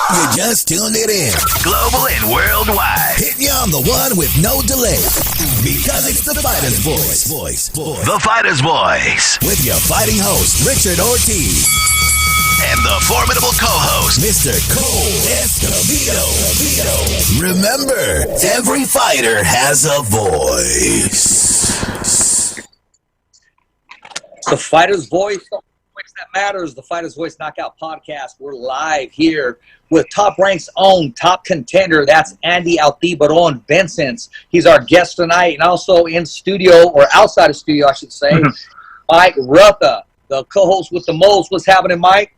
You just tuned it in. Global and worldwide. Hitting you on the one with no delay. Because it's the Fighter's Voice. The Fighter's Voice. With your fighting host, Richard Ortiz. And the formidable co-host, Mr. Cole Escovedo. Remember, every fighter has a voice. The Fighter's Voice, the voice that matters, the Fighter's Voice Knockout Podcast. We're live here with Top Rank's own top contender. That's Andy Altibaron Vences. He's our guest tonight, and also in studio, or outside of studio, I should say, Mike Rutha, the co-host with the most. What's happening, Mike?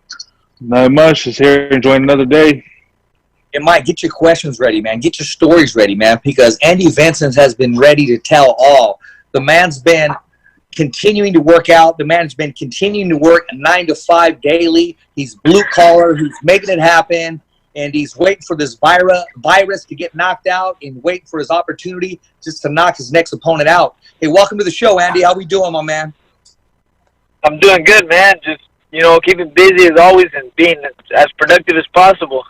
Not much. Just here enjoying another day. And Mike, get your questions ready, man. Get your stories ready, man, because Andy Vences has been ready to tell all. The man's been continuing to work out. The man's been continuing to work 9 to 5 daily. He's blue collar. He's making it happen. And he's waiting for this virus to get knocked out and waiting for his opportunity just to knock his next opponent out. Hey, welcome to the show, Andy. How we doing, my man? I'm doing good, man. Just, keeping busy as always and being as productive as possible.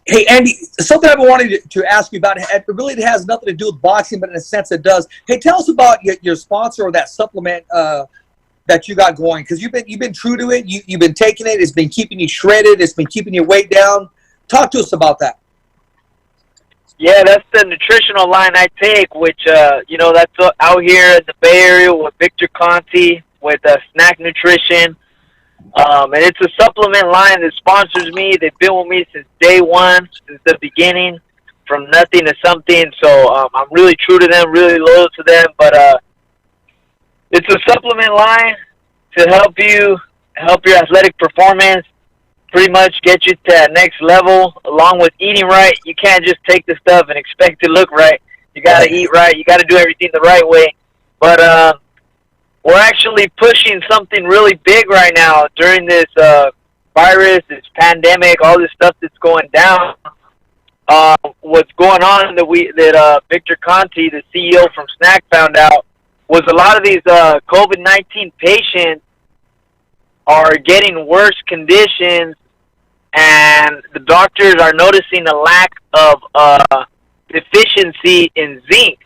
Hey, Andy, something I've been wanting to ask you about. It really has nothing to do with boxing, but in a sense it does. Hey, tell us about your sponsor or that supplement that you got going, because you've been true to it. You've been taking it. It's been keeping you shredded. It's been keeping your weight down. Talk to us about that. Yeah, that's the nutritional line I take, which, that's out here in the Bay Area with Victor Conti with Snack Nutrition. And it's a supplement line that sponsors me. They've been with me since day one, since the beginning, from nothing to something. So I'm really true to them, really loyal to them. But it's a supplement line to help your athletic performance, pretty much get you to that next level, along with eating right. You can't just take the stuff and expect to look right. You got to eat right. You got to do everything the right way. But we're actually pushing something really big right now during this virus, this pandemic, all this stuff that's going down. What's going on that Victor Conti, the CEO from Snack, found out was a lot of these COVID-19 patients are getting worse conditions, and the doctors are noticing a lack of deficiency in zinc.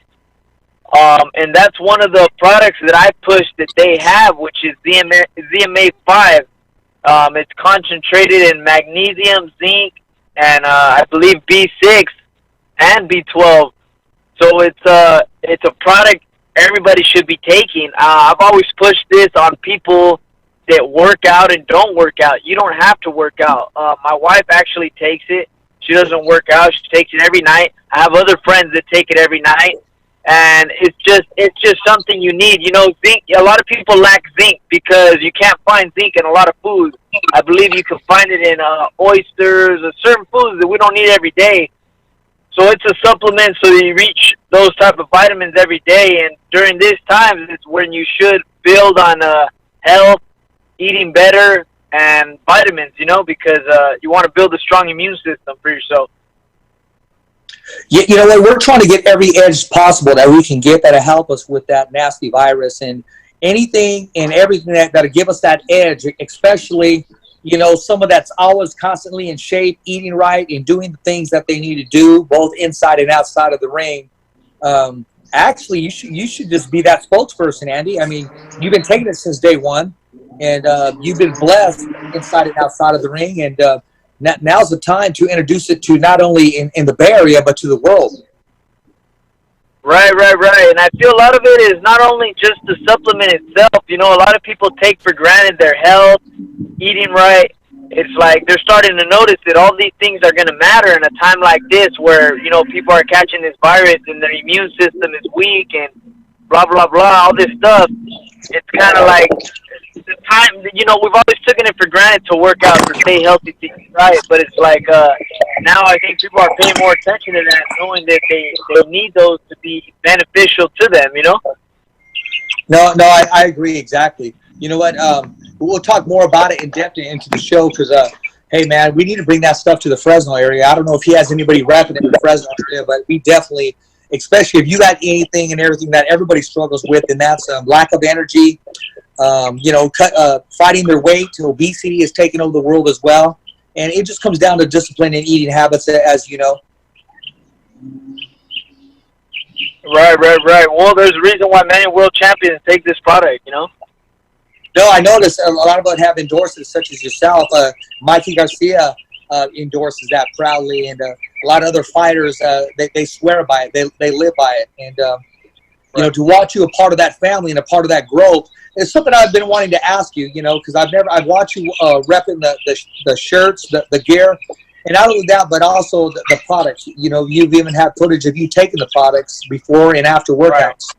And that's one of the products that I push that they have, which is ZMA5. It's concentrated in magnesium, zinc, and I believe B6 and B12. So it's a product everybody should be taking. I've always pushed this on people that work out and don't work out. You don't have to work out. My wife actually takes it. She doesn't work out. She takes it every night. I have other friends that take it every night. And it's just something you need. Zinc, a lot of people lack zinc because you can't find zinc in a lot of foods. I believe you can find it in oysters or certain foods that we don't eat every day. So it's a supplement so that you reach those type of vitamins every day. And during this time, it's when you should build on health, eating better, and vitamins, because you want to build a strong immune system for yourself. You know what? We're trying to get every edge possible that we can get that'll help us with that nasty virus, and anything and everything that'll give us that edge, especially, someone that's always constantly in shape, eating right, and doing the things that they need to do, both inside and outside of the ring. Actually, you should just be that spokesperson, Andy. I mean, you've been taking it since day one, and you've been blessed inside and outside of the ring, and now's the time to introduce it to not only in the Bay Area, but to the world. Right. And I feel a lot of it is not only just the supplement itself. A lot of people take for granted their health, eating right. It's like they're starting to notice that all these things are going to matter in a time like this where, people are catching this virus and their immune system is weak and blah, blah, blah, all this stuff. It's kind of like the time, we've always taken it for granted to work out, to stay healthy, to eat right, but it's like now I think people are paying more attention to that, knowing that they need those to be beneficial to them, No, I agree exactly. You know what? We'll talk more about it in depth into the show because, hey, man, we need to bring that stuff to the Fresno area. I don't know if he has anybody repping in the Fresno area, but we definitely, especially if you got anything and everything that everybody struggles with, and that's lack of energy, fighting their weight. Obesity is taking over the world as well. And it just comes down to discipline and eating habits, as you know. Right. Well, there's a reason why many world champions take this product, you know? No, I noticed a lot of them have endorsers, such as yourself. Mikey Garcia endorses that proudly, and a lot of other fighters, they swear by it. They live by it. And, you know, to watch you a part of that family and a part of that growth, it's something I've been wanting to ask you, you know, because I've watched you repping the shirts, the gear, and not only that, but also the products. You know, you've even had footage of you taking the products before and after workouts.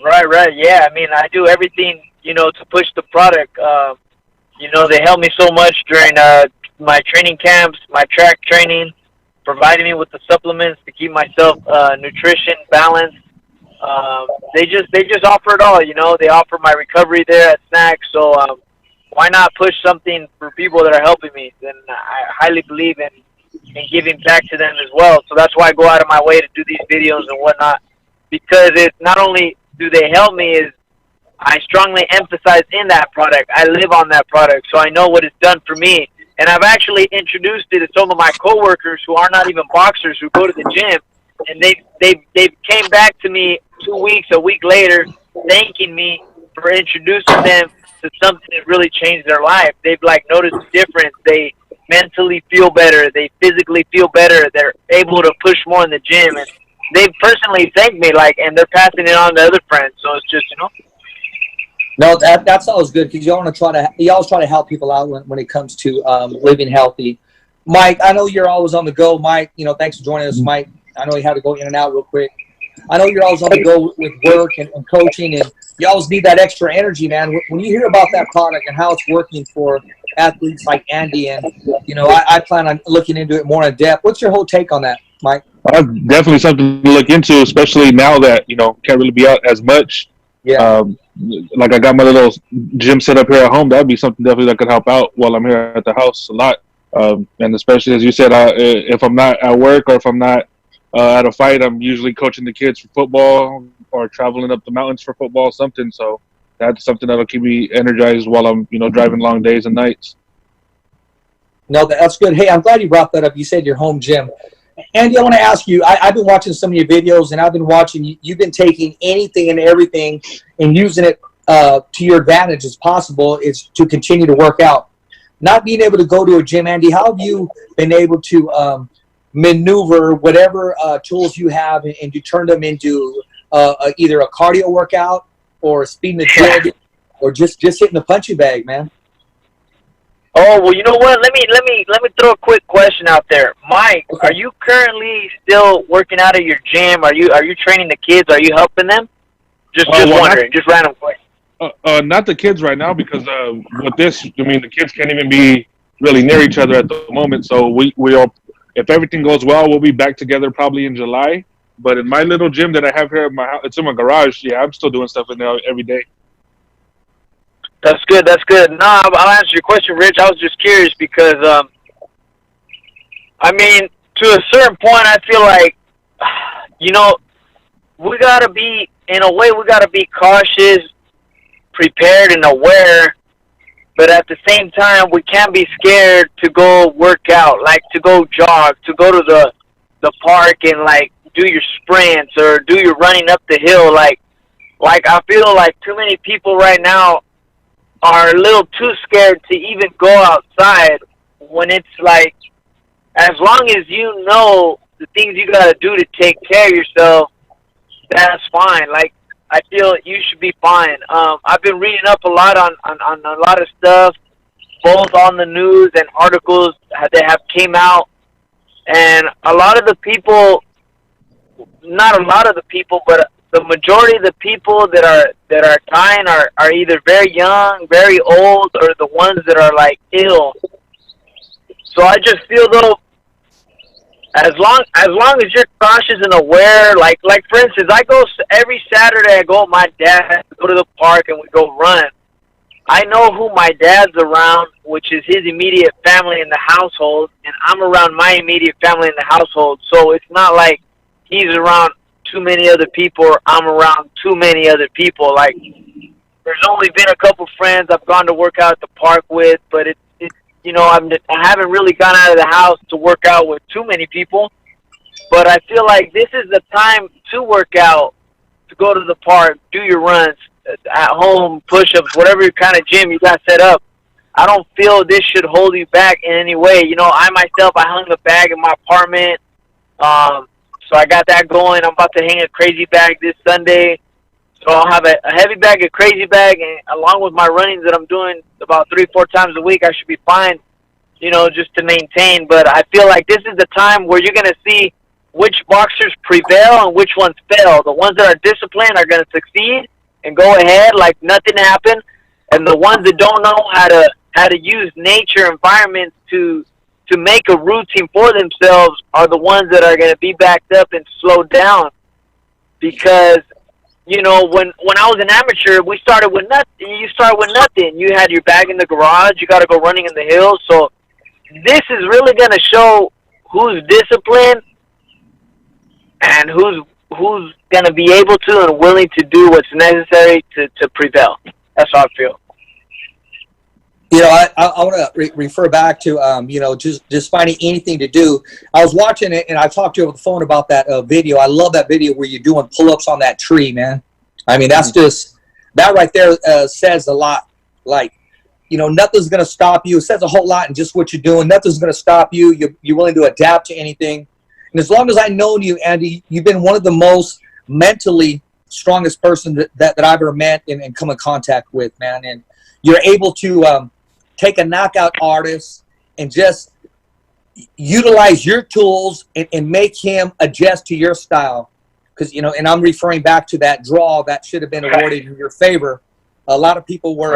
Right. Yeah, I mean, I do everything, you know, to push the product. You know, they help me so much during my training camps, my track training, providing me with the supplements to keep myself nutrition balanced. They just offer it all, you know. They offer my recovery there at Snacks, so why not push something for people that are helping me? And I highly believe in giving back to them as well. So that's why I go out of my way to do these videos and whatnot, because it's not only do they help me, is I strongly emphasize in that product. I live on that product, so I know what it's done for me. And I've actually introduced it to some of my coworkers who are not even boxers, who go to the gym, and they came back to me 2 weeks, a week later, thanking me for introducing them to something that really changed their life. They've like noticed a difference. They mentally feel better. They physically feel better. They're able to push more in the gym, and they've personally thanked me, like, and they're passing it on to other friends. So it's just, you know. No, that's always good, because you always try to help people out when it comes to living healthy. Mike, I know you're always on the go. Mike, you know, thanks for joining us, Mike. I know you had to go in and out real quick. I know you're always on the go with work and coaching, and you always need that extra energy, man. When you hear about that product and how it's working for athletes like Andy, and, you know, I plan on looking into it more in depth. What's your whole take on that, Mike? Definitely something to look into, especially now that, you know, can't really be out as much. Yeah. Like I got my little gym set up here at home. That'd be something definitely that could help out while I'm here at the house a lot. And especially, as you said, if I'm not at work or if I'm not at a fight, I'm usually coaching the kids for football or traveling up the mountains for football, something. So that's something that'll keep me energized while I'm, you know, driving long days and nights. No, that's good. Hey, I'm glad you brought that up. You said your home gym. Andy, I want to ask you, I've been watching some of your videos, and I've been watching, you've been taking anything and everything and using it to your advantage as possible, is to continue to work out. Not being able to go to a gym, Andy, how have you been able to maneuver whatever tools you have and you turn them into either a cardio workout or speeding the gym or just hitting the punching bag, man? Oh, well, you know what? Let me throw a quick question out there. Mike, okay. Are you currently still working out at your gym? Are you training the kids? Are you helping them? Just wondering, just random question. Not the kids right now, because with this, I mean, the kids can't even be really near each other at the moment. So we all, if everything goes well, we'll be back together probably in July. But in my little gym that I have here at my house, it's in my garage. Yeah, I'm still doing stuff in there every day. That's good. That's good. No, I'll answer your question, Rich. I was just curious because, I mean, to a certain point, I feel like, you know, we got to be, in a way, we got to be cautious, prepared, and aware. But at the same time, we can't be scared to go work out, like to go jog, to go to the park and, like, do your sprints or do your running up the hill. Like I feel like too many people right now are a little too scared to even go outside, when it's like, as long as you know the things you got to do to take care of yourself, that's fine. Like, I feel you should be fine. I've been reading up a lot on a lot of stuff, both on the news and articles that have came out. And a lot of the people, not a lot of the people, but the majority of the people that are dying are either very young, very old, or the ones that are, like, ill. So I just feel, though, as long as you're cautious and aware, like for instance, I go every Saturday. I go with my dad, go to the park, and we go run. I know who my dad's around, which is his immediate family in the household, and I'm around my immediate family in the household. So it's not like he's around too many other people or I'm around too many other people. Like, there's only been a couple friends I've gone to work out at the park with, but I haven't really gone out of the house to work out with too many people. But I feel like this is the time to work out, to go to the park, do your runs at home, push-ups, whatever kind of gym you got set up. I don't feel this should hold you back in any way. I hung a bag in my apartment. So I got that going. I'm about to hang a crazy bag this Sunday. So I'll have a heavy bag, a crazy bag, and along with my runnings that I'm doing about 3-4 times a week, I should be fine, just to maintain. But I feel like this is the time where you're going to see which boxers prevail and which ones fail. The ones that are disciplined are going to succeed and go ahead like nothing happened. And the ones that don't know how to use nature environments to make a routine for themselves are the ones that are going to be backed up and slowed down. Because, when I was an amateur, we started with nothing. You start with nothing. You had your bag in the garage. You got to go running in the hills. So this is really going to show who's disciplined and who's going to be able to and willing to do what's necessary to prevail. That's how I feel. I want to refer back to, just finding anything to do. I was watching it, and I talked to you over the phone about that video. I love that video where you're doing pull-ups on that tree, man. I mean, that's just, that right there says a lot. Like, nothing's going to stop you. It says a whole lot in just what you're doing. Nothing's going to stop you. You're willing to adapt to anything. And as long as I've known you, Andy, you've been one of the most mentally strongest person that I've ever met and come in contact with, man. And you're able to take a knockout artist and just utilize your tools and make him adjust to your style. Because, and I'm referring back to that draw that should have been awarded in your favor. A lot of people were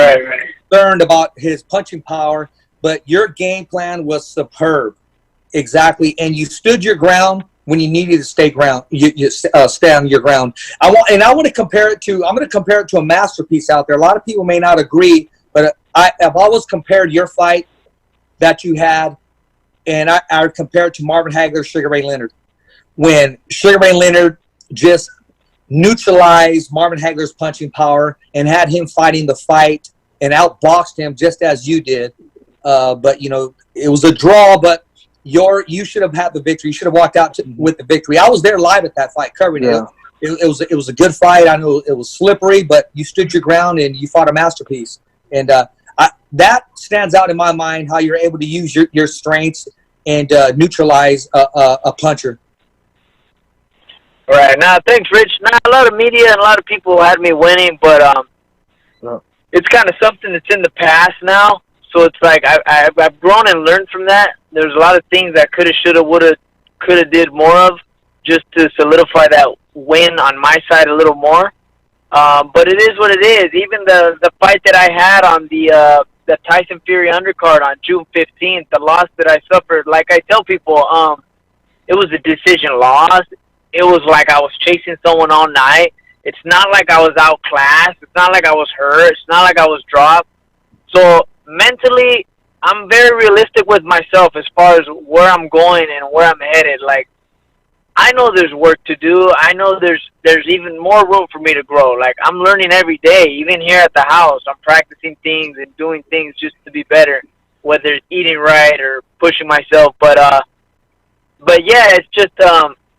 concerned about his punching power, but your game plan was superb. Exactly. And you stood your ground when you needed to stay ground. You stand your ground. I'm going to compare it to a masterpiece out there. A lot of people may not agree, but I've always compared your fight that you had, and I would compare it to Marvin Hagler's Sugar Ray Leonard. When Sugar Ray Leonard just neutralized Marvin Hagler's punching power and had him fighting the fight and outboxed him just as you did. But, it was a draw, but you should have had the victory. You should have walked out with the victory. I was there live at that fight, covering it. It was a good fight. I know it was slippery, but you stood your ground and you fought a masterpiece. And that stands out in my mind, how you're able to use your strengths and neutralize a puncher. Right. Now, thanks, Rich. Now, a lot of media and a lot of people had me winning, but it's kind of something that's in the past now. So it's like I've grown and learned from that. There's a lot of things that coulda, shoulda, woulda, coulda did more of just to solidify that win on my side a little more. But it is what it is. Even the fight that I had on the Tyson Fury undercard on June 15th, the loss that I suffered, like I tell people, it was a decision loss. It was like I was chasing someone all night. It's not like I was outclassed. It's not like I was hurt. It's not like I was dropped. So mentally, I'm very realistic with myself as far as where I'm going and where I'm headed. Like, I know there's work to do. I know there's even more room for me to grow. Like, I'm learning every day. Even here at the house, I'm practicing things and doing things just to be better, whether it's eating right or pushing myself. But yeah, it's just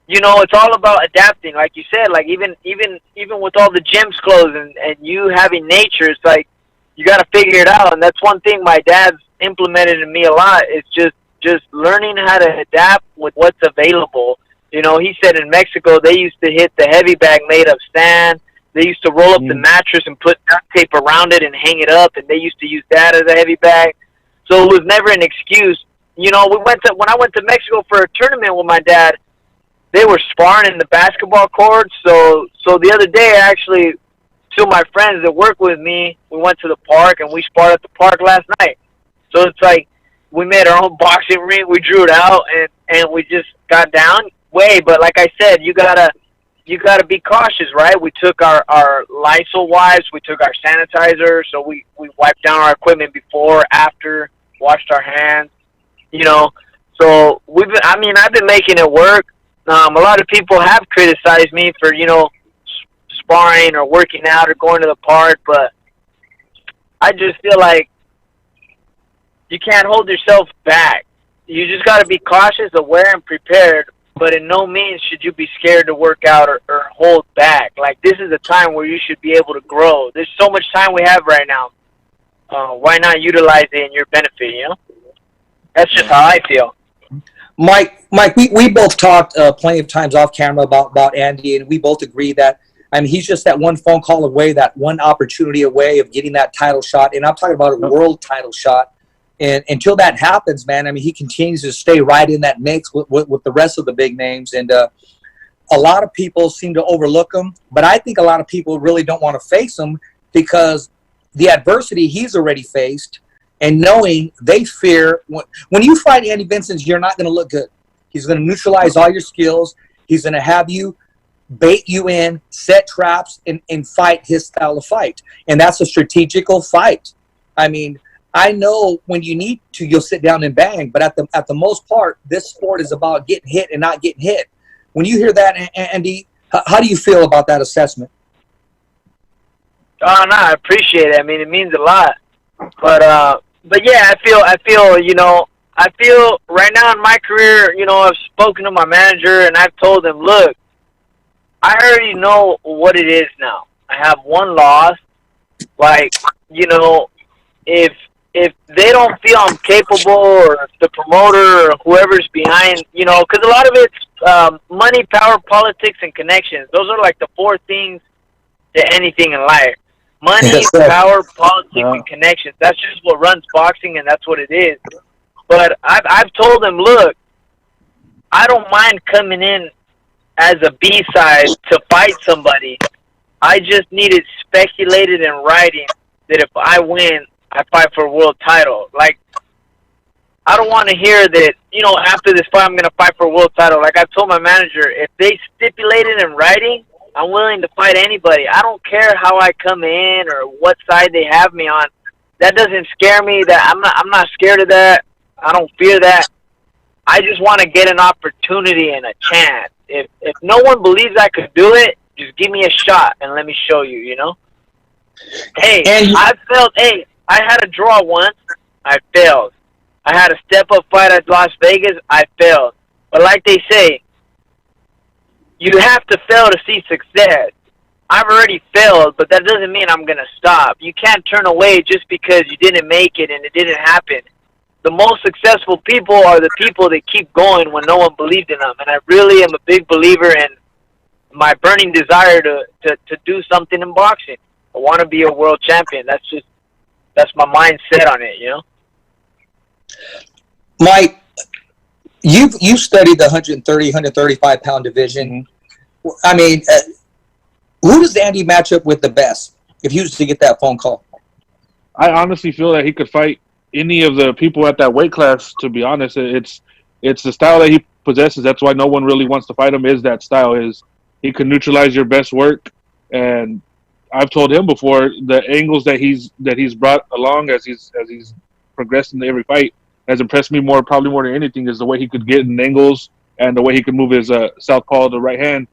it's all about adapting. Like you said, like even with all the gyms closed and you having nature, it's like you got to figure it out. And that's one thing my dad's implemented in me a lot. It's just learning how to adapt with what's available. He said in Mexico they used to hit the heavy bag made of sand. They used to roll up the mattress and put duct tape around it and hang it up, and they used to use that as a heavy bag. So it was never an excuse. When I went to Mexico for a tournament with my dad, they were sparring in the basketball court. So the other day, actually, two of my friends that work with me, we went to the park and we sparred at the park last night. So it's like we made our own boxing ring. We drew it out and we just got down. But like I said, you gotta be cautious, right? We took our Lysol wipes, we took our sanitizer, so we wiped down our equipment before, after, washed our hands, So I've been making it work. A lot of people have criticized me for sparring or working out or going to the park, but I just feel like you can't hold yourself back. You just got to be cautious, aware, and prepared. But in no means should you be scared to work out or hold back. Like, this is a time where you should be able to grow. There's so much time we have right now. Why not utilize it in your benefit, you know? That's just how I feel. Mike, we both talked plenty of times off camera about Andy, and we both agree that, I mean, he's just that one phone call away, that one opportunity away of getting that title shot. And I'm talking about a world title shot. And until that happens, man, I mean, he continues to stay right in that mix with the rest of the big names. And a lot of people seem to overlook him. But I think a lot of people really don't want to face him because the adversity he's already faced, and knowing they fear when you fight Andy Vences, you're not going to look good. He's going to neutralize all your skills. He's going to have you bait you in, set traps, and fight his style of fight. And that's a strategical fight. I mean, I know when you need to, you'll sit down and bang. But at the most part, this sport is about getting hit and not getting hit. When you hear that, Andy, how do you feel about that assessment? Oh, no, I appreciate it. I mean, it means a lot. But yeah, I feel, you know, I feel right now in my career, you know, I've spoken to my manager and I've told him, look, I already know what it is now. I have one loss. Like, you know, if they don't feel I'm capable, or if the promoter or whoever's behind, you know, because a lot of it's money, power, politics, and connections. Those are like the four things to anything in life. Money, power, politics, and connections. That's just what runs boxing, and that's what it is. But I've told him, look, I don't mind coming in as a B-side to fight somebody. I just need it speculated in writing that if I win, I fight for a world title. Like, I don't want to hear that, you know, after this fight, I'm going to fight for a world title. Like I told my manager, if they stipulate it in writing, I'm willing to fight anybody. I don't care how I come in or what side they have me on. That doesn't scare me. That I'm not scared of that. I don't fear that. I just want to get an opportunity and a chance. If no one believes I could do it, just give me a shot and let me show you, you know? Hey, I failed. Hey, I had a draw once. I failed. I had a step-up fight at Las Vegas. I failed. But like they say, you have to fail to see success. I've already failed, but that doesn't mean I'm going to stop. You can't turn away just because you didn't make it and it didn't happen. The most successful people are the people that keep going when no one believed in them. And I really am a big believer in my burning desire to do something in boxing. I want to be a world champion. That's my mindset on it, you know? Mike, you studied the 130, 135-pound division. Mm-hmm. I mean, who does Andy match up with the best if you was to get that phone call? I honestly feel that he could fight any of the people at that weight class, to be honest. It's the style that he possesses. That's why no one really wants to fight him, is that style. He can neutralize your best work. And I've told him before, the angles that he's brought along as he's progressed into every fight has impressed me probably more than anything, is the way he could get in angles and the way he could move his southpaw to right hand.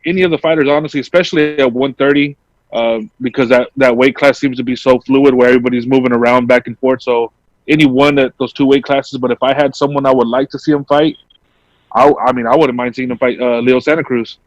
Any of the fighters, honestly, especially at 130, because that weight class seems to be so fluid where everybody's moving around back and forth. So any one at those two weight classes. But if I had someone I would like to see him fight, I wouldn't mind seeing him fight Leo Santa Cruz.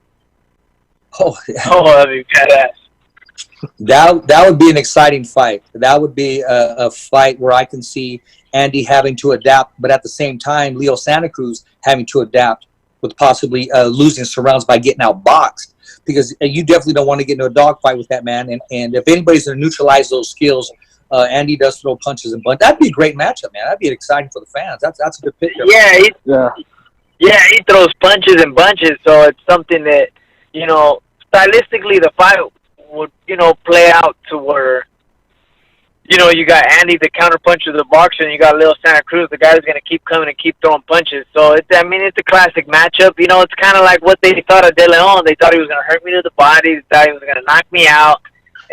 Oh, yeah. That'd be badass. That would be an exciting fight. That would be a fight where I can see Andy having to adapt, but at the same time, Leo Santa Cruz having to adapt with possibly losing surrounds by getting outboxed. Because you definitely don't want to get into a dogfight with that man. And if anybody's going to neutralize those skills, Andy does throw punches and bunches. That'd be a great matchup, man. That'd be exciting for the fans. That's a good picture. Yeah, he throws punches and bunches, so it's something that, you know, stylistically the fight would, you know, play out to where, you know, you got Andy, the counterpuncher of the boxer, and you got Leo Santa Cruz, the guy who's going to keep coming and keep throwing punches. So, it's a classic matchup. You know, it's kind of like what they thought of De Leon. They thought he was going to hurt me to the body. They thought he was going to knock me out.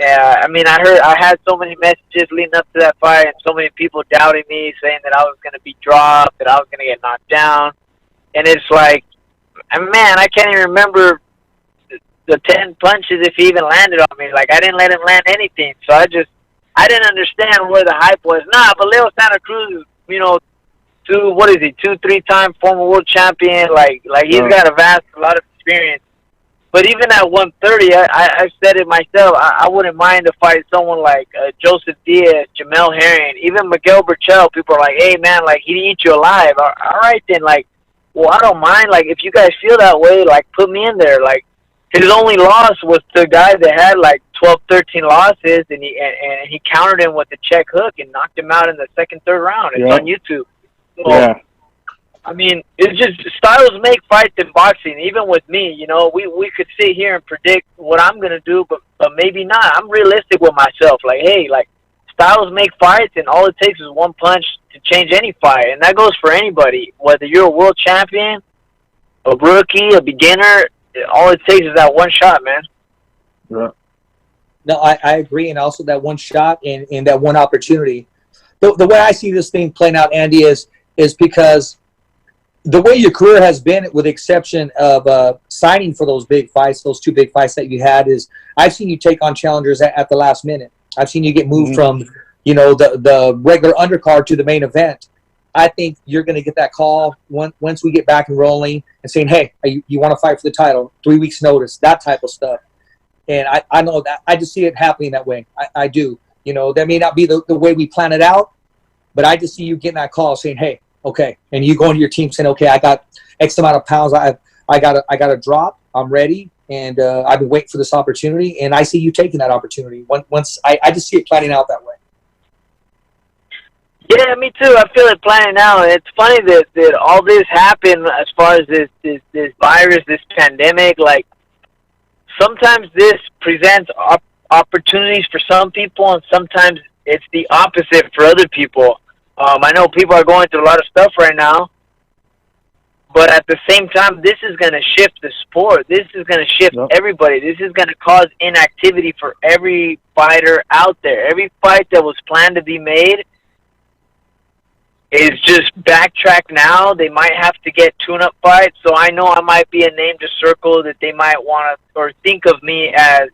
I had so many messages leading up to that fight, and so many people doubting me, saying that I was going to be dropped, that I was going to get knocked down. And it's like, man, I can't even remember the 10 punches if he even landed on me. Like, I didn't let him land anything. So I I didn't understand where the hype was. Nah, but Leo Santa Cruz is, you know, 2-3-time former world champion. Like he's got a lot of experience. But even at 130, I said it myself. I wouldn't mind to fight someone like Joseph Diaz, Jamel Herring, even Miguel Burchell. People are like, hey, man, like, he'd eat you alive. All right, then, like, well, I don't mind. Like, if you guys feel that way, like, put me in there. Like, his only loss was to guys that had, like, 12, 13 losses, and he countered him with a check hook and knocked him out in the second, third round. It's on YouTube. So, I mean, it's just styles make fights in boxing. Even with me, you know, we could sit here and predict what I'm going to do, but maybe not. I'm realistic with myself. Like, hey, like, styles make fights, and all it takes is one punch to change any fight. And that goes for anybody, whether you're a world champion, a rookie, a beginner. All it takes is that one shot, man. Yeah. No, I agree. And also that one shot and that one opportunity. The way I see this thing playing out, Andy, is because the way your career has been, with the exception of signing for those big fights, those two big fights that you had, is I've seen you take on challengers at the last minute. I've seen you get moved from, you know, the regular undercard to the main event. I think you're going to get that call once we get back and rolling and saying, hey, you want to fight for the title, 3 weeks notice, that type of stuff. And I know that. I just see it happening that way. I do. You know, that may not be the way we plan it out, but I just see you getting that call saying, hey, okay, and you going to your team saying, okay, I got X amount of pounds. I got a drop. I'm ready, and I've been waiting for this opportunity, and I see you taking that opportunity. Once I just see it planning out that way. Yeah, me too. I feel it planning out. It's funny that all this happened as far as this virus, this pandemic. Like, sometimes this presents opportunities for some people, and sometimes it's the opposite for other people. I know people are going through a lot of stuff right now, but at the same time, this is going to shift the sport. This is going to shift everybody. This is going to cause inactivity for every fighter out there. Every fight that was planned to be made is just backtrack now. They might have to get tune-up fights, so I know I might be a name to circle that they might want to, or think of me as,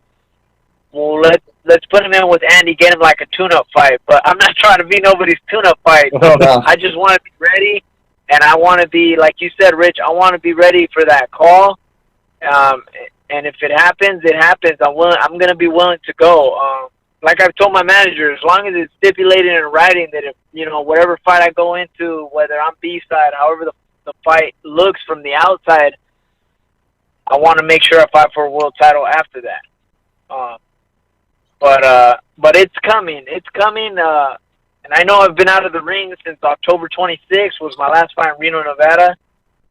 well, let's put him in with Andy, get him like a tune-up fight. But I'm not trying to be nobody's tune-up fight. I just want to be ready, and I want to be, like you said, Rich, I want to be ready for that call. And if it happens, it happens. I'm going to be willing to go. Like I've told my manager, as long as it's stipulated in writing that if, you know, whatever fight I go into, whether I'm B-side, however the fight looks from the outside, I want to make sure I fight for a world title after that. But it's coming. It's coming. And I know I've been out of the ring since October 26th was my last fight in Reno, Nevada.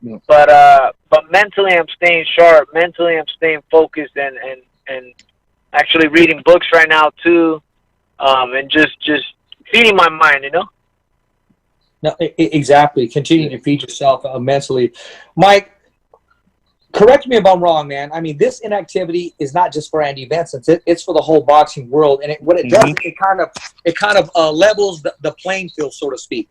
Yeah. But mentally I'm staying sharp. Mentally I'm staying focused and actually reading books right now too. And just feeding my mind, you know? No, exactly. Continue to feed yourself mentally. Mike, correct me if I'm wrong, man. I mean, this inactivity is not just for Andy Vences. It's for the whole boxing world. And what it does, it kind of levels the playing field, so to speak.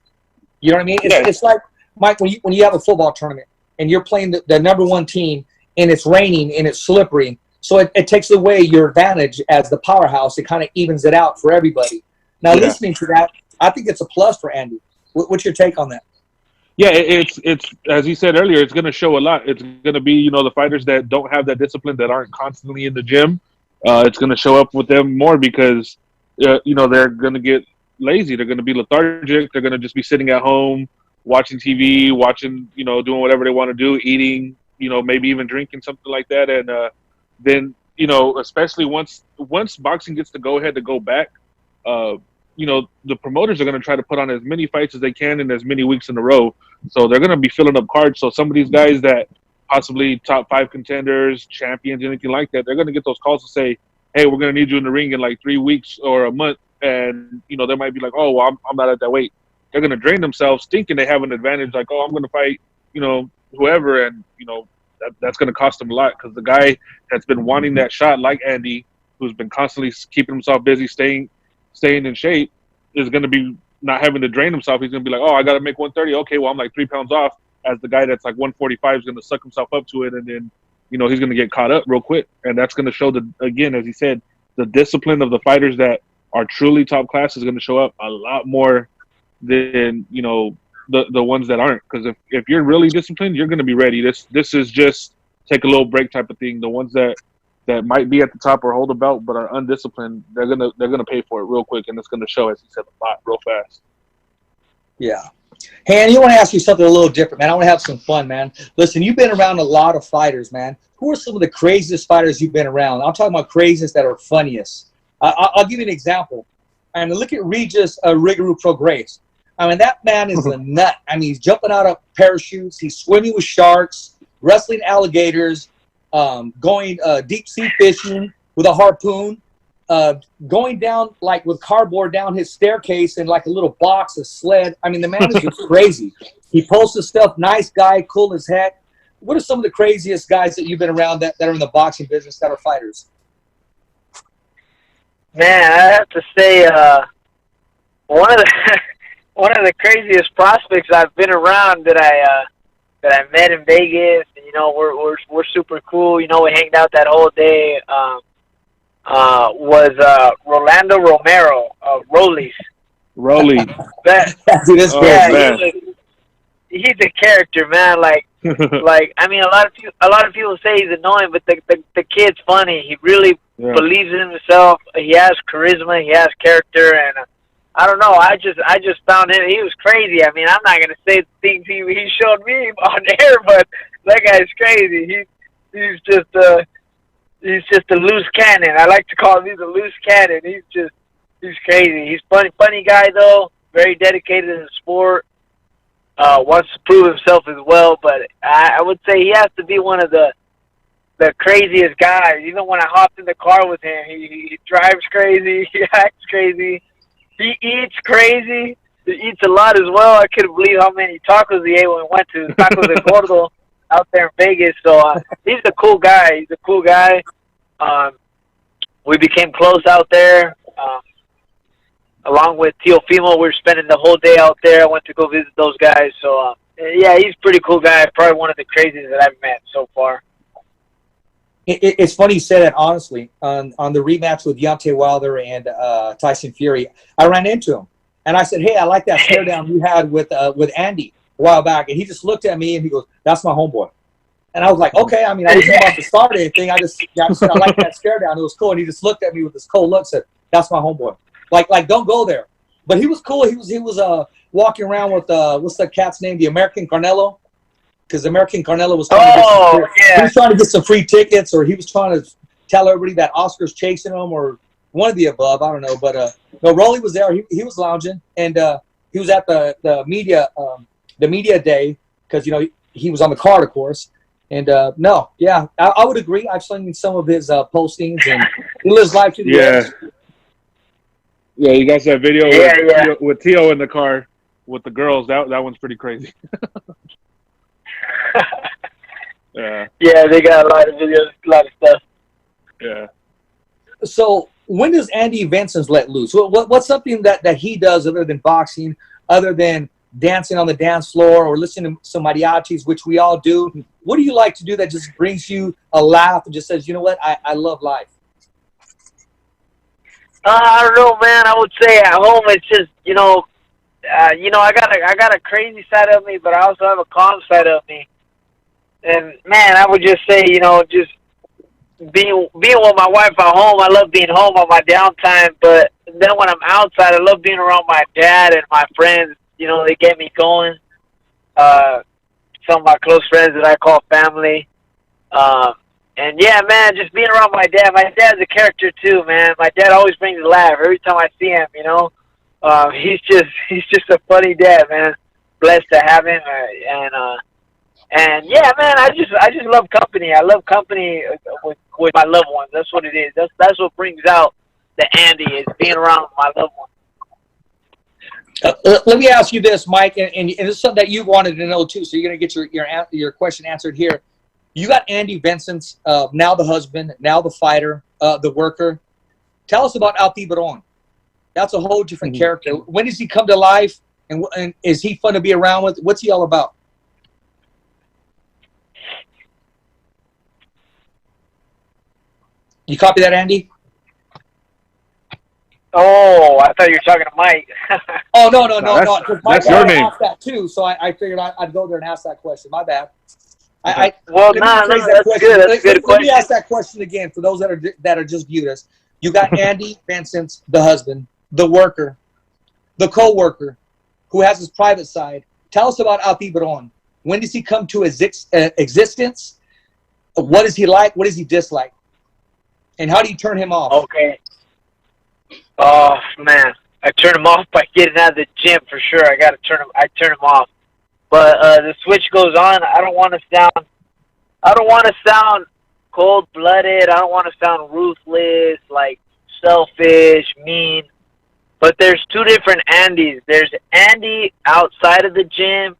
You know what I mean? It's like, Mike, when you have a football tournament and you're playing the number one team and it's raining and it's slippery, so it takes away your advantage as the powerhouse. It kind of evens it out for everybody. Now, listening to that, I think it's a plus for Andy. What's your take on that? Yeah, it's as you said earlier, it's going to show a lot. It's going to be, you know, the fighters that don't have that discipline, that aren't constantly in the gym. It's going to show up with them more because, you know, they're going to get lazy. They're going to be lethargic. They're going to just be sitting at home, watching TV, you know, doing whatever they want to do, eating, you know, maybe even drinking, something like that. And then, you know, especially once boxing gets the go-ahead to go back, you know, the promoters are going to try to put on as many fights as they can in as many weeks in a row. So they're going to be filling up cards. So some of these guys that possibly top 5 contenders, champions, anything like that, they're going to get those calls to say, hey, we're going to need you in the ring in like 3 weeks or a month. And, you know, they might be like, oh, well, I'm not at that weight. They're going to drain themselves thinking they have an advantage. Like, oh, I'm going to fight, you know, whoever. And, you know, that's going to cost them a lot because the guy that's been wanting that shot, like Andy, who's been constantly keeping himself busy, staying in shape, is going to be not having to drain himself. He's going to be like, oh, I got to make 130. Okay, well, I'm like 3 pounds off, as the guy that's like 145 is going to suck himself up to it. And then, you know, he's going to get caught up real quick. And that's going to show again, as he said, the discipline of the fighters that are truly top class is going to show up a lot more than, you know, the ones that aren't. Because if you're really disciplined, you're going to be ready. This is just take a little break type of thing. The ones that might be at the top or hold a belt but are undisciplined, they're gonna pay for it real quick, and it's gonna show, as he said, a lot real fast. Yeah. Hey, and you want to ask you something a little different, man. I want to have some fun, man. Listen, you've been around a lot of fighters, man. Who are some of the craziest fighters you've been around? I'm talking about craziest that are funniest. I'll give you an example. I mean, look at Regis Riguru Prograis. I mean, that man is a nut. I mean, he's jumping out of parachutes. He's swimming with sharks, wrestling alligators, going deep sea fishing with a harpoon, going down like with cardboard down his staircase in like a little box, a sled. I mean, the man is just crazy. He posts his stuff. Nice guy, cool as heck. What are some of the craziest guys that you've been around that are in the boxing business that are fighters? Man, I have to say, one of the craziest prospects I've been around that I met in Vegas. And, you know, we're super cool. You know, we hanged out that whole day. Was Rolando Romero, Rollies. Rolly. Dude, that's crazy. He's a character, man. Like I mean, a lot of people say he's annoying, but the kid's funny. He really believes in himself. He has charisma. He has character, and I don't know. I just found him. He was crazy. I mean, I'm not gonna say the things he showed me on air, but that guy's crazy. He's just a loose cannon. I like to call him. He's a loose cannon. He's crazy. He's funny guy though. Very dedicated in the sport. Wants to prove himself as well. But I would say he has to be one of the craziest guys. Even when I hopped in the car with him, he drives crazy. He acts crazy. He eats crazy. He eats a lot as well. I couldn't believe how many tacos he ate when we went to Tacos de Gordo out there in Vegas. So he's a cool guy. He's a cool guy. We became close out there. Along with Teofimo, we were spending the whole day out there. I went to go visit those guys. So, yeah, he's a pretty cool guy. Probably one of the craziest that I've met so far. It's funny you say that, honestly. On the rematch with Deontay Wilder and Tyson Fury, I ran into him. And I said, hey, I like that stare down you had with Andy a while back. And he just looked at me and he goes, that's my homeboy. And I was like, okay. I mean, I wasn't about to start anything. I just said, I like that stare down. It was cool. And he just looked at me with this cold look, said, that's my homeboy. Like, don't go there. But he was cool. He was walking around with what's that cat's name? The American Carnelo, because American Carnelo was he was trying to get some free tickets, or he was trying to tell everybody that Oscar's chasing him, or one of the above. I don't know. But no, Rolly was there. He was lounging, and he was at the media day because he was on the card, of course. And I would agree. I've seen some of his postings, and he lives life to the edge. Yeah, you guys that video with Tio in the car with the girls. That one's pretty crazy. Yeah. Yeah, they got a lot of videos, a lot of stuff. Yeah. So when does Andy Vences let loose? What's something that he does other than boxing, other than dancing on the dance floor or listening to some mariachis, which we all do? What do you like to do that just brings you a laugh and just says, you know what, I love life? I don't know, man. I would say at home it's just, I got a crazy side of me, but I also have a calm side of me. And man, I would just say, just being with my wife at home. I love being home on my downtime, but then when I'm outside, I love being around my dad and my friends. They get me going. Some of my close friends that I call family. And yeah, man, just being around my dad. My dad's a character too, man. My dad always brings a laugh every time I see him. He's just a funny dad, man. Blessed to have him, and yeah, man, I just love company. I love company with my loved ones. That's what it is. That's what brings out the Andy, is being around my loved ones. Let me ask you this, Mike, and this is something that you wanted to know too. So you're gonna get your question answered here. You got Andy Vences, now the husband, now the fighter, the worker. Tell us about El Tiburon. That's a whole different character. When does he come to life, and is he fun to be around with? What's he all about? You copy that, Andy? Oh, I thought you were talking to Mike. Oh, no. That's Mike your wanted to name. ask that too, so I figured I'd go there and ask that question. My bad. Well, Let me rephrase that that's question. good. That's a good Let question. me ask that question again for those that are just viewed us. You got Andy Vences, the husband, the worker, the co-worker, who has his private side. Tell us about Al Tiburon. When does he come to existence? What is he like? What does he dislike? And how do you turn him off? Okay. Oh man, I turn him off by getting out of the gym for sure. I turn him off. But the switch goes on. I don't want to sound cold-blooded. I don't want to sound ruthless, like selfish, mean. But there's two different Andys. There's Andy outside of the gym,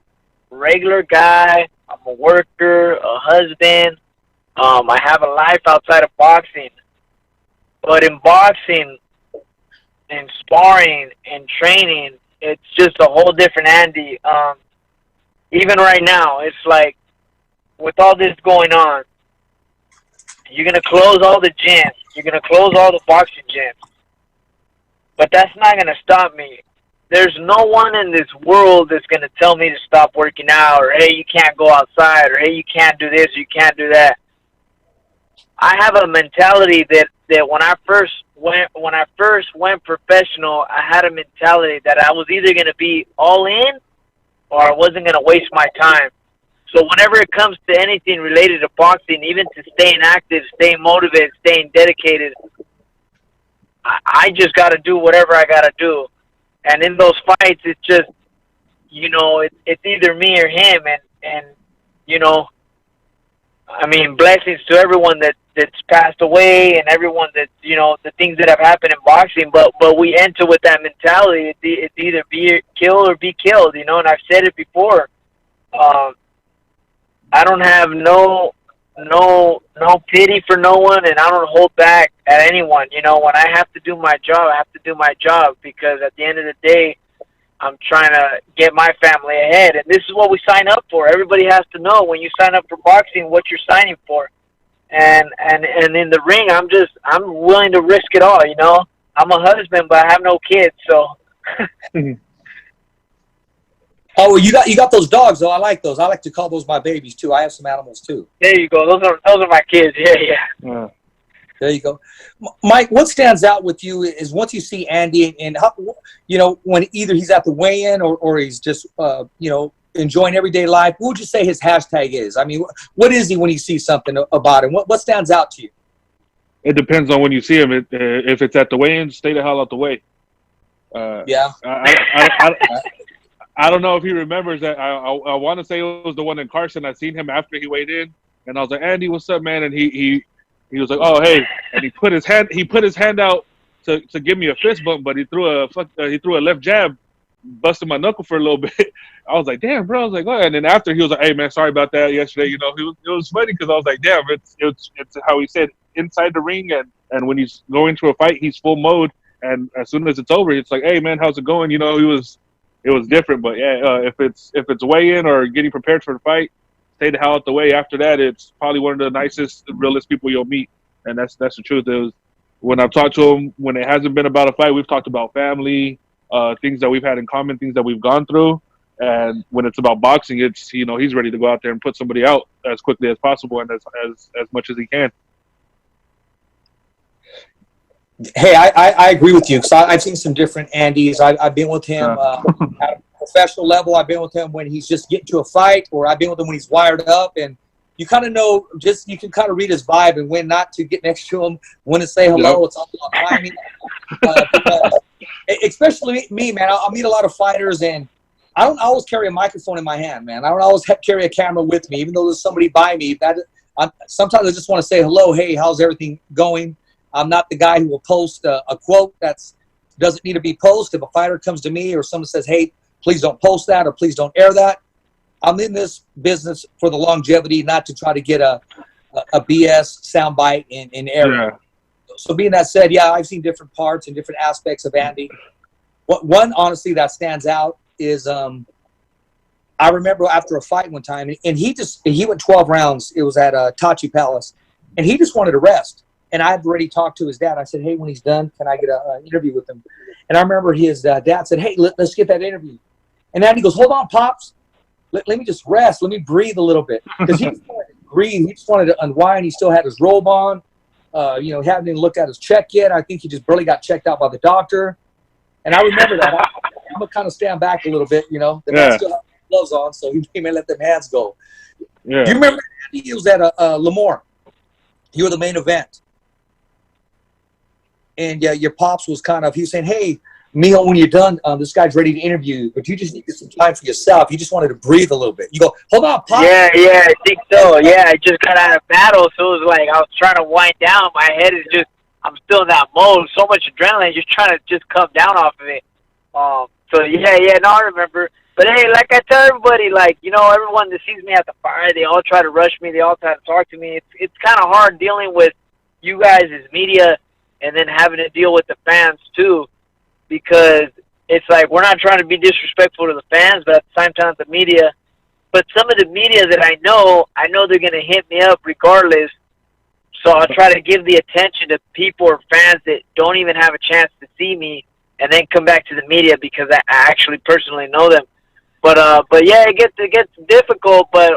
regular guy. I'm a worker, a husband. I have a life outside of boxing. But in boxing, in sparring, in training, it's just a whole different Andy. Even right now, it's like, with all this going on, you're going to close all the gyms. You're going to close all the boxing gyms. But that's not going to stop me. There's no one in this world that's going to tell me to stop working out, or, hey, you can't go outside, or, hey, you can't do this, or you can't do that. I have a mentality that when I first went professional, I had a mentality that I was either going to be all in or I wasn't going to waste my time. So whenever it comes to anything related to boxing, even to staying active, staying motivated, staying dedicated, I just got to do whatever I got to do. And in those fights, it's just, it's either me or him. And I mean, blessings to everyone that's passed away and everyone that, the things that have happened in boxing. But we enter with that mentality. It's either be killed or be killed, and I've said it before. I don't have no pity for no one, and I don't hold back at anyone. When I have to do my job, I have to do my job, because at the end of the day, I'm trying to get my family ahead. And this is what we sign up for. Everybody has to know when you sign up for boxing what you're signing for. And in the ring, I'm willing to risk it all, I'm a husband, but I have no kids, so. Oh, well, you got those dogs, though. I like those. I like to call those my babies, too. I have some animals, too. There you go. Those are my kids. Yeah. There you go. Mike, what stands out with you is once you see Andy and how, when either he's at the weigh-in or he's just, enjoying everyday life, what would you say his hashtag is? I mean, what is he when you see something about him? What stands out to you? It depends on when you see him. If it's at the weigh-in, stay the hell out the way. Yeah. I don't know if he remembers that. I want to say it was the one in Carson. I seen him after he weighed in, and I was like, Andy, what's up, man? And he was like, oh, hey, and he put his hand out to give me a fist bump, but he threw a left jab, busted my knuckle for a little bit. I was like, damn, bro. I was like, oh, and then after he was like, hey, man, sorry about that yesterday. It was funny because I was like, damn, it's how he said inside the ring, and when he's going to a fight, he's full mode, and as soon as it's over, it's like, hey, man, how's it going? It was different, but yeah, if it's weigh-in or getting prepared for the fight, stay the hell out the way. After that, it's probably one of the nicest, realest people you'll meet, and that's the truth. It was, when I've talked to him, when it hasn't been about a fight, we've talked about family, things that we've had in common, things that we've gone through, and when it's about boxing, it's he's ready to go out there and put somebody out as quickly as possible and as much as he can. Hey, I agree with you because I've seen some different Andys. I've been with him at a professional level. I've been with him when he's just getting to a fight, or I've been with him when he's wired up. And you kind of know, you can kind of read his vibe and when not to get next to him, when to say hello. Yep. It's all about timing. Especially me, man. I'll meet a lot of fighters, and I don't always carry a microphone in my hand, man. I don't always carry a camera with me, even though there's somebody by me. Sometimes I just want to say hello. Hey, how's everything going? I'm not the guy who will post a quote that doesn't need to be posted. If a fighter comes to me or someone says, hey, please don't post that or please don't air that, I'm in this business for the longevity, not to try to get a BS soundbite in air. Yeah. So being that said, yeah, I've seen different parts and different aspects of Andy. One, honestly, that stands out is I remember after a fight one time, and he went 12 rounds. It was at Tachi Palace, and he just wanted to rest. And I'd already talked to his dad. I said, hey, when he's done, can I get an interview with him? And I remember his dad said, hey, let's get that interview. And then he goes, hold on, Pops. Let me just rest. Let me breathe a little bit. Because he just wanted to breathe. He just wanted to unwind. He still had his robe on. He hadn't even looked at his check yet. I think he just barely got checked out by the doctor. And I remember that. I'm going to kind of stand back a little bit, The man still had gloves on, so he came and let them hands go. Yeah. Do you remember he was at Lemoore? You were the main event. And your Pops was he was saying, hey, Mijo, when you're done, this guy's ready to interview you, but you just need some time for yourself. You just wanted to breathe a little bit. You go, hold on, Pops. Yeah, I think so. Yeah, I just got out of battle, so it was like I was trying to wind down. My head is just, I'm still in that mode. So much adrenaline, just trying to just come down off of it. So, no, I remember. But, hey, like I tell everybody, everyone that sees me at the fire, they all try to rush me. They all try to talk to me. It's kind of hard dealing with you guys as media and then having to deal with the fans, too. Because it's like we're not trying to be disrespectful to the fans, but at the same time, the media. But some of the media that I know they're going to hit me up regardless. So I'll try to give the attention to people or fans that don't even have a chance to see me, and then come back to the media because I actually personally know them. But yeah, it gets difficult. But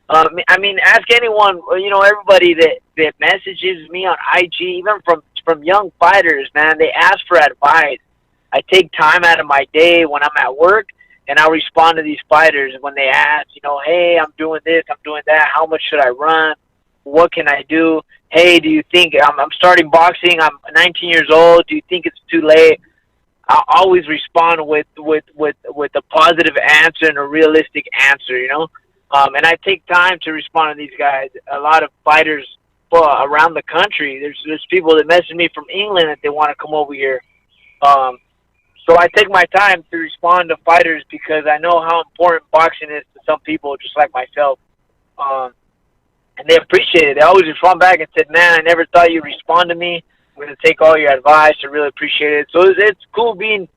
I mean, ask anyone, everybody that messages me on IG, even from young fighters, man, they ask for advice. I take time out of my day when I'm at work, and I'll respond to these fighters when they ask, hey, I'm doing this, I'm doing that. How much should I run? What can I do? Hey, do you think I'm starting boxing? I'm 19 years old. Do you think it's too late? I'll always respond with a positive answer and a realistic answer, And I take time to respond to these guys. A lot of fighters around the country. There's people that message me from England that they want to come over here. So I take my time to respond to fighters because I know how important boxing is to some people just like myself. And they appreciate it. They always respond back and said, man, I never thought you'd respond to me. I'm going to take all your advice. I really appreciate it. So it's cool being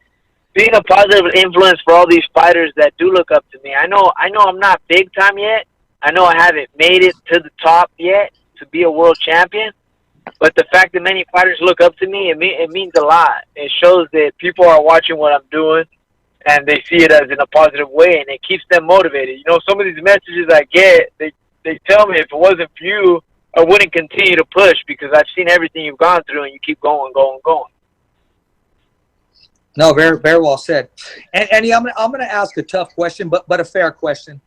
a positive influence for all these fighters that do look up to me. I know I'm not big time yet. I know I haven't made it to the top yet to be a world champion. But the fact that many fighters look up to me, it means a lot. It shows that people are watching what I'm doing, and they see it as in a positive way, and it keeps them motivated. Some of these messages I get, they tell me if it wasn't for you, I wouldn't continue to push because I've seen everything you've gone through, and you keep going. No, very, very well said. And Andy, I'm gonna ask a tough question, but a fair question.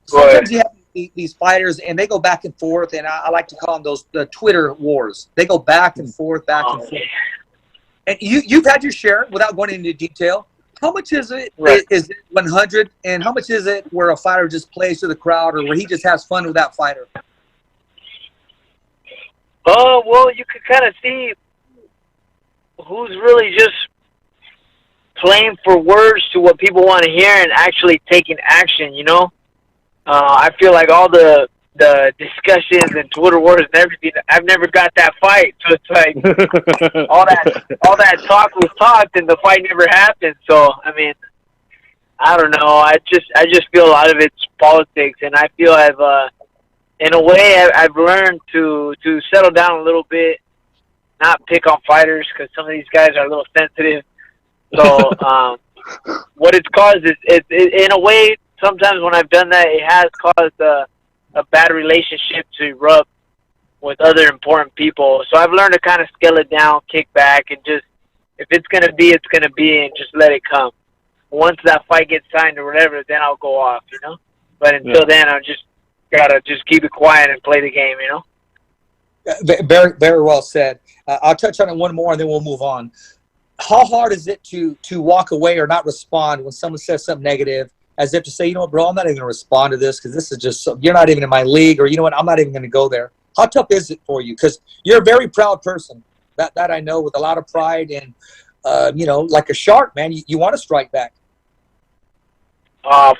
Sometimes you have these fighters, and they go back and forth, and I like to call them the Twitter wars. They go back and forth. And you've had your share, without going into detail. How much is it? Right. Is it 100? And how much is it where a fighter just plays to the crowd, or where he just has fun with that fighter? Oh, well, you could kind of see who's really just playing for words to what people want to hear and actually taking action, I feel like all the discussions and Twitter wars and everything, I've never got that fight. So it's like all that talk was talked and the fight never happened. So I mean, I don't know. I just feel a lot of it's politics, and I feel in a way I've learned to settle down a little bit, not pick on fighters because some of these guys are a little sensitive. So what it's caused is in a way. Sometimes when I've done that, it has caused a bad relationship to erupt with other important people. So I've learned to kind of scale it down, kick back, and just, if it's going to be, it's going to be, and just let it come. Once that fight gets signed or whatever, then I'll go off, But until then, I just got to just keep it quiet and play the game, Very, very well said. I'll touch on it one more, and then we'll move on. How hard is it to walk away or not respond when someone says something negative? As if to say, bro, I'm not even going to respond to this because this is just you're not even in my league, or I'm not even going to go there. How tough is it for you? Because you're a very proud person. That I know, with a lot of pride, and like a shark, man. You want to strike back.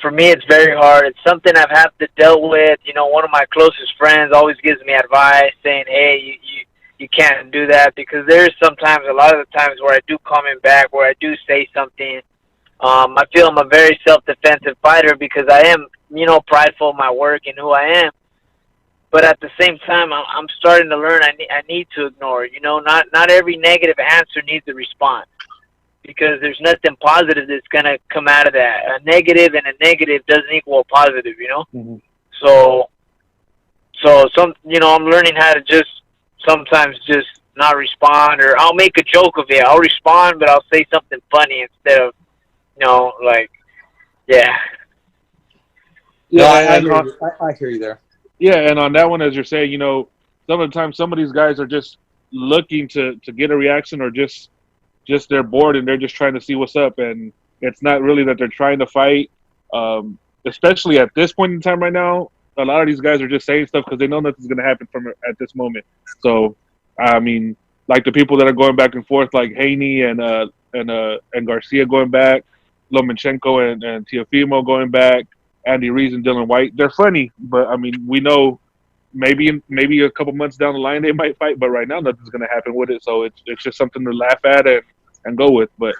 For me, it's very hard. It's something I've had to deal with. One of my closest friends always gives me advice, saying, "Hey, you can't do that," because there's sometimes, a lot of the times, where I do comment back, where I do say something. I feel I'm a very self-defensive fighter because I am, prideful in my work and who I am. but at the same time, I'm starting to learn I need to ignore it. You know, not every negative answer needs a response, because there's nothing positive that's going to come out of that. A negative and a negative doesn't equal a positive, you know? Mhm. So I'm learning how to just sometimes just not respond, or I'll make a joke of it. I'll respond, but I'll say something funny instead of, like, yeah. No, Yeah, I hear you there. yeah, and on that one, as you're saying, some of the time, some of these guys are just looking to get a reaction, or just they're bored and they're just trying to see what's up, and it's not really that they're trying to fight. Especially at this point in time right now, a lot of these guys are just saying stuff because they know nothing's going to happen from it at this moment. So, I mean, like the people that are going back and forth, like Haney and Garcia going back, Lomachenko and Teofimo going back, Andy Ruiz and Dylan White, they're funny, but I mean, we know maybe a couple months down the line they might fight, but right now nothing's going to happen with it. So it's just something to laugh at and go with. But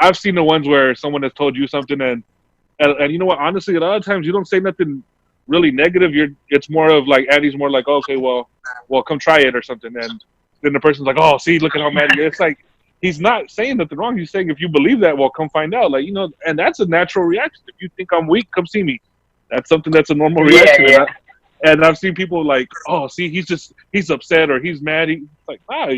I've seen the ones where someone has told you something, and you know what? Honestly, a lot of times you don't say nothing really negative. It's more of like Andy's more like, okay, well, come try it or something, and then the person's like, oh, see, look at how mad he is. It's like he's not saying nothing wrong. He's saying if you believe that, well, come find out. Like, and that's a natural reaction. If you think I'm weak, come see me. That's something that's a normal reaction. Yeah. And I've seen people like, oh, see, he's upset or he's mad. He's like, wow,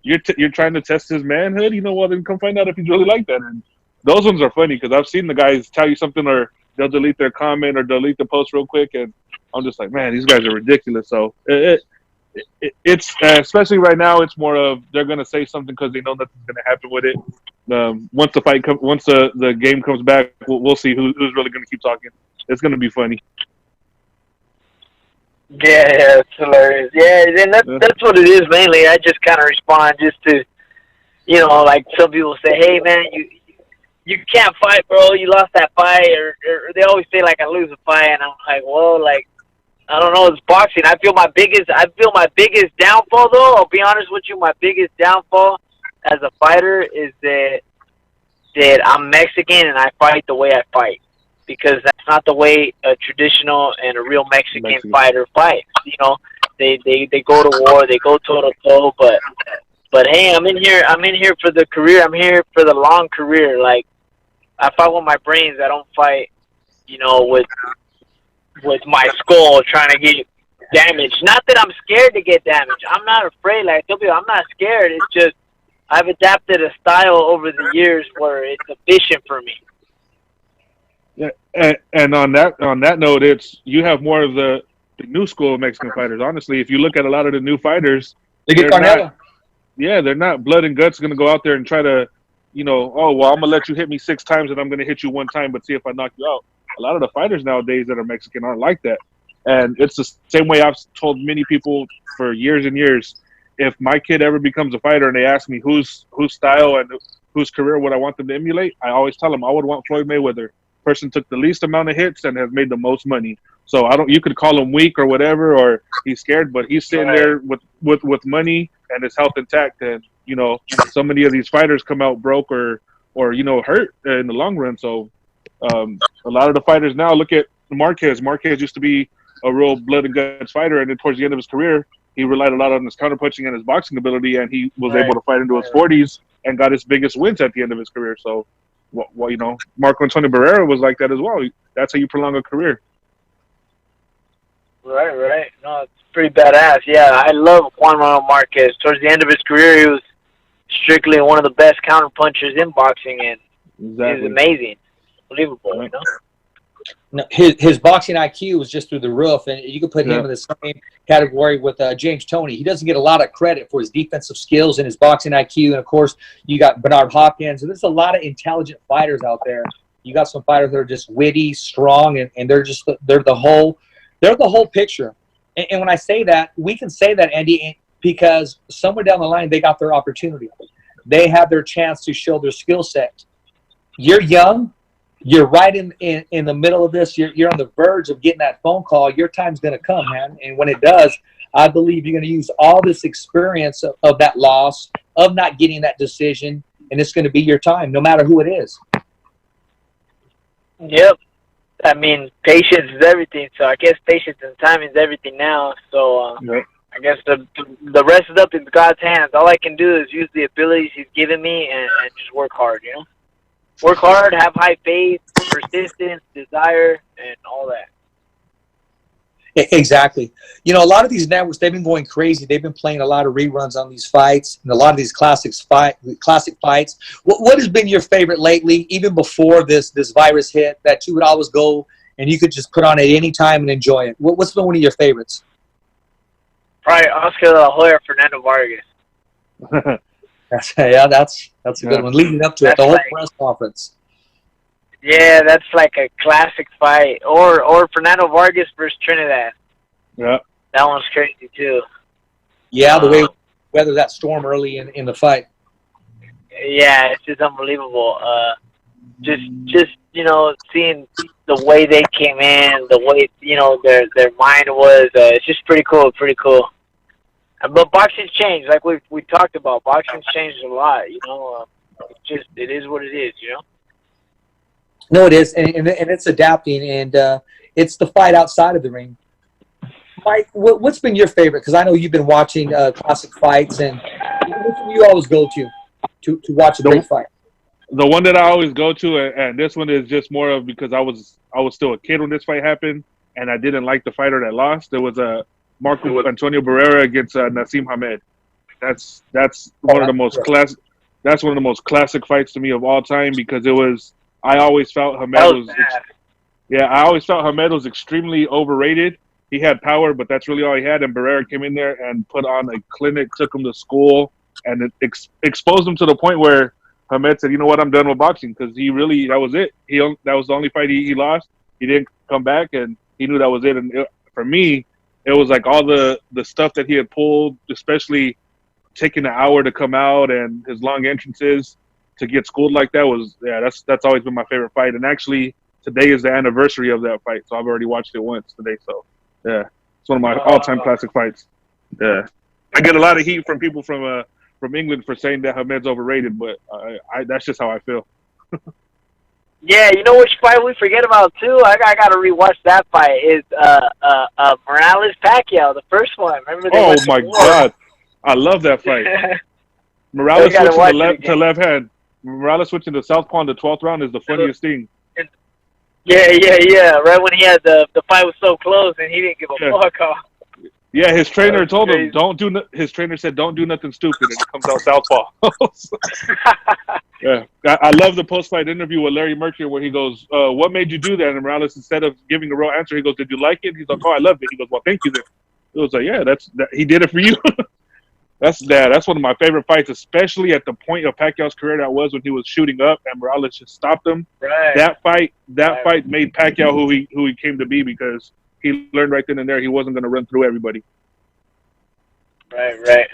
you're trying to test his manhood. Well, then come find out if he's really like that. And those ones are funny because I've seen the guys tell you something, or they'll delete their comment or delete the post real quick, and I'm just like, man, these guys are ridiculous. So it's especially right now, it's more of they're gonna say something because they know nothing's gonna happen with it. Once the game comes back, we'll see who's really gonna keep talking. It's gonna be funny. Yeah, it's hilarious. Yeah, and that's what it is mainly. I just kind of respond just to, like some people say, hey, man, you can't fight, bro. You lost that fight. Or they always say, like, I lose a fight. And I'm like, well, like, I don't know. It's boxing. I feel my biggest downfall, though. I'll be honest with you. My biggest downfall as a fighter is that I'm Mexican and I fight the way I fight. Because that's not the way a traditional and a real Mexican fighter fights. They go to war, they go toe to toe. But hey, I'm in here for the career. I'm here for the long career. Like, I fight with my brains. I don't fight, with my skull trying to get damaged. Not that I'm scared to get damaged. I'm not afraid. Like I tell people, I'm not scared. It's just I've adapted a style over the years where it's efficient for me. Yeah, and on that note, you have more of the new school of Mexican fighters. Honestly, if you look at a lot of the new fighters, they're not blood and guts going to go out there and try to, oh, well, I'm going to let you hit me 6 times and I'm going to hit you 1 time, but see if I knock you out. A lot of the fighters nowadays that are Mexican aren't like that. And it's the same way I've told many people for years and years, if my kid ever becomes a fighter and they ask me whose style and whose career would I want them to emulate, I always tell them I would want Floyd Mayweather. Person took the least amount of hits and has made the most money. So you could call him weak or whatever, or he's scared, but he's sitting there with money and his health intact. And so many of these fighters come out broke or hurt in the long run. So a lot of the fighters now, look at Marquez. Marquez used to be a real blood and guts fighter, and then towards the end of his career, he relied a lot on his counterpunching and his boxing ability, and he was able to fight into his 40s and got his biggest wins at the end of his career. So. Well, Marco Antonio Barrera was like that as well. That's how you prolong a career. Right. No, it's pretty badass. Yeah, I love Juan Manuel Marquez. Towards the end of his career, he was strictly one of the best counter punchers in boxing, and he was amazing. Unbelievable, No, his boxing IQ was just through the roof, and you could put him in the same category with James Toney. He doesn't get a lot of credit for his defensive skills and his boxing IQ, and of course, you got Bernard Hopkins. And there's a lot of intelligent fighters out there. You got some fighters that are just witty, strong, and they're the whole picture. And when I say that, we can say that, Andy, because somewhere down the line they got their opportunity. They have their chance to show their skill set. You're young. You're right in the middle of this. You're on the verge of getting that phone call. Your time's going to come, man. And when it does, I believe you're going to use all this experience of that loss, of not getting that decision, and it's going to be your time, no matter who it is. Yep. I mean, patience is everything. So I guess patience and time is everything now. So Yep. I guess the rest is up in God's hands. All I can do is use the abilities He's given me and just work hard. You know, work hard, have high faith, persistence, desire, and all that. Exactly. You know, a lot of these networks, they've been going crazy. They've been playing a lot of reruns on these fights and a lot of these classic fights. What has been your favorite lately, even before this virus hit, that you would always go and you could just put on at any time and enjoy it? What's been one of your favorites? Probably Oscar De La Hoya, Fernando Vargas. That's a good one. Leading up to it, the whole press conference. Yeah, that's like a classic fight. Or Fernando Vargas versus Trinidad. Yeah. That one's crazy too. Yeah, the way we weathered that storm early in the fight. Yeah, it's just unbelievable. Just you know, seeing the way they came in, the way, you know, their mind was. It's just pretty cool. But boxing's changed, like we talked about. Boxing's changed a lot. You know, it is what it is. You know. No, it is, and it's adapting, and it's the fight outside of the ring. Mike, what's been your favorite? Because I know you've been watching classic fights, and which do you always go to watch a great fight? The one that I always go to, and this one is just more of because I was still a kid when this fight happened, and I didn't like the fighter that lost. There was a Marco Antonio Barrera against Naseem Hamed. That's one of the most classic. That's one of the most classic fights to me of all time because it was. I always felt Hamed was extremely overrated. He had power, but that's really all he had. And Barrera came in there and put on a clinic, took him to school, and it exposed him to the point where Hamed said, "You know what? I'm done with boxing," because that was it. That was the only fight he lost. He didn't come back, and he knew that was it. And for me, it was like all the stuff that he had pulled, especially taking an hour to come out and his long entrances to get schooled like that was, that's always been my favorite fight. And actually, today is the anniversary of that fight, so I've already watched it once today. So, yeah, it's one of my all-time classic fights. Yeah, I get a lot of heat from people from England for saying that Hamed's overrated, but that's just how I feel. Yeah, you know which fight we forget about too? I got to rewatch that fight. Is Morales Pacquiao, the first one. Remember? Oh my God, I love that fight. Morales switching to left hand. Morales switching to southpaw in the 12th round is the funniest thing. Yeah. Right when he had the fight was so close and he didn't give a fuck off. Yeah, his trainer told him his trainer said don't do nothing stupid, and it comes out southpaw. Yeah, I love the post-fight interview with Larry Merchant where he goes, "What made you do that?" And Morales, instead of giving a real answer, he goes, "Did you like it?" He's like, "Oh, I loved it." He goes, "Well, thank you then." It was like, "Yeah, he did it for you." That's one of my favorite fights, especially at the point of Pacquiao's career that was when he was shooting up and Morales just stopped him. Right. That fight made Pacquiao who he came to be because he learned right then and there he wasn't going to run through everybody. Right.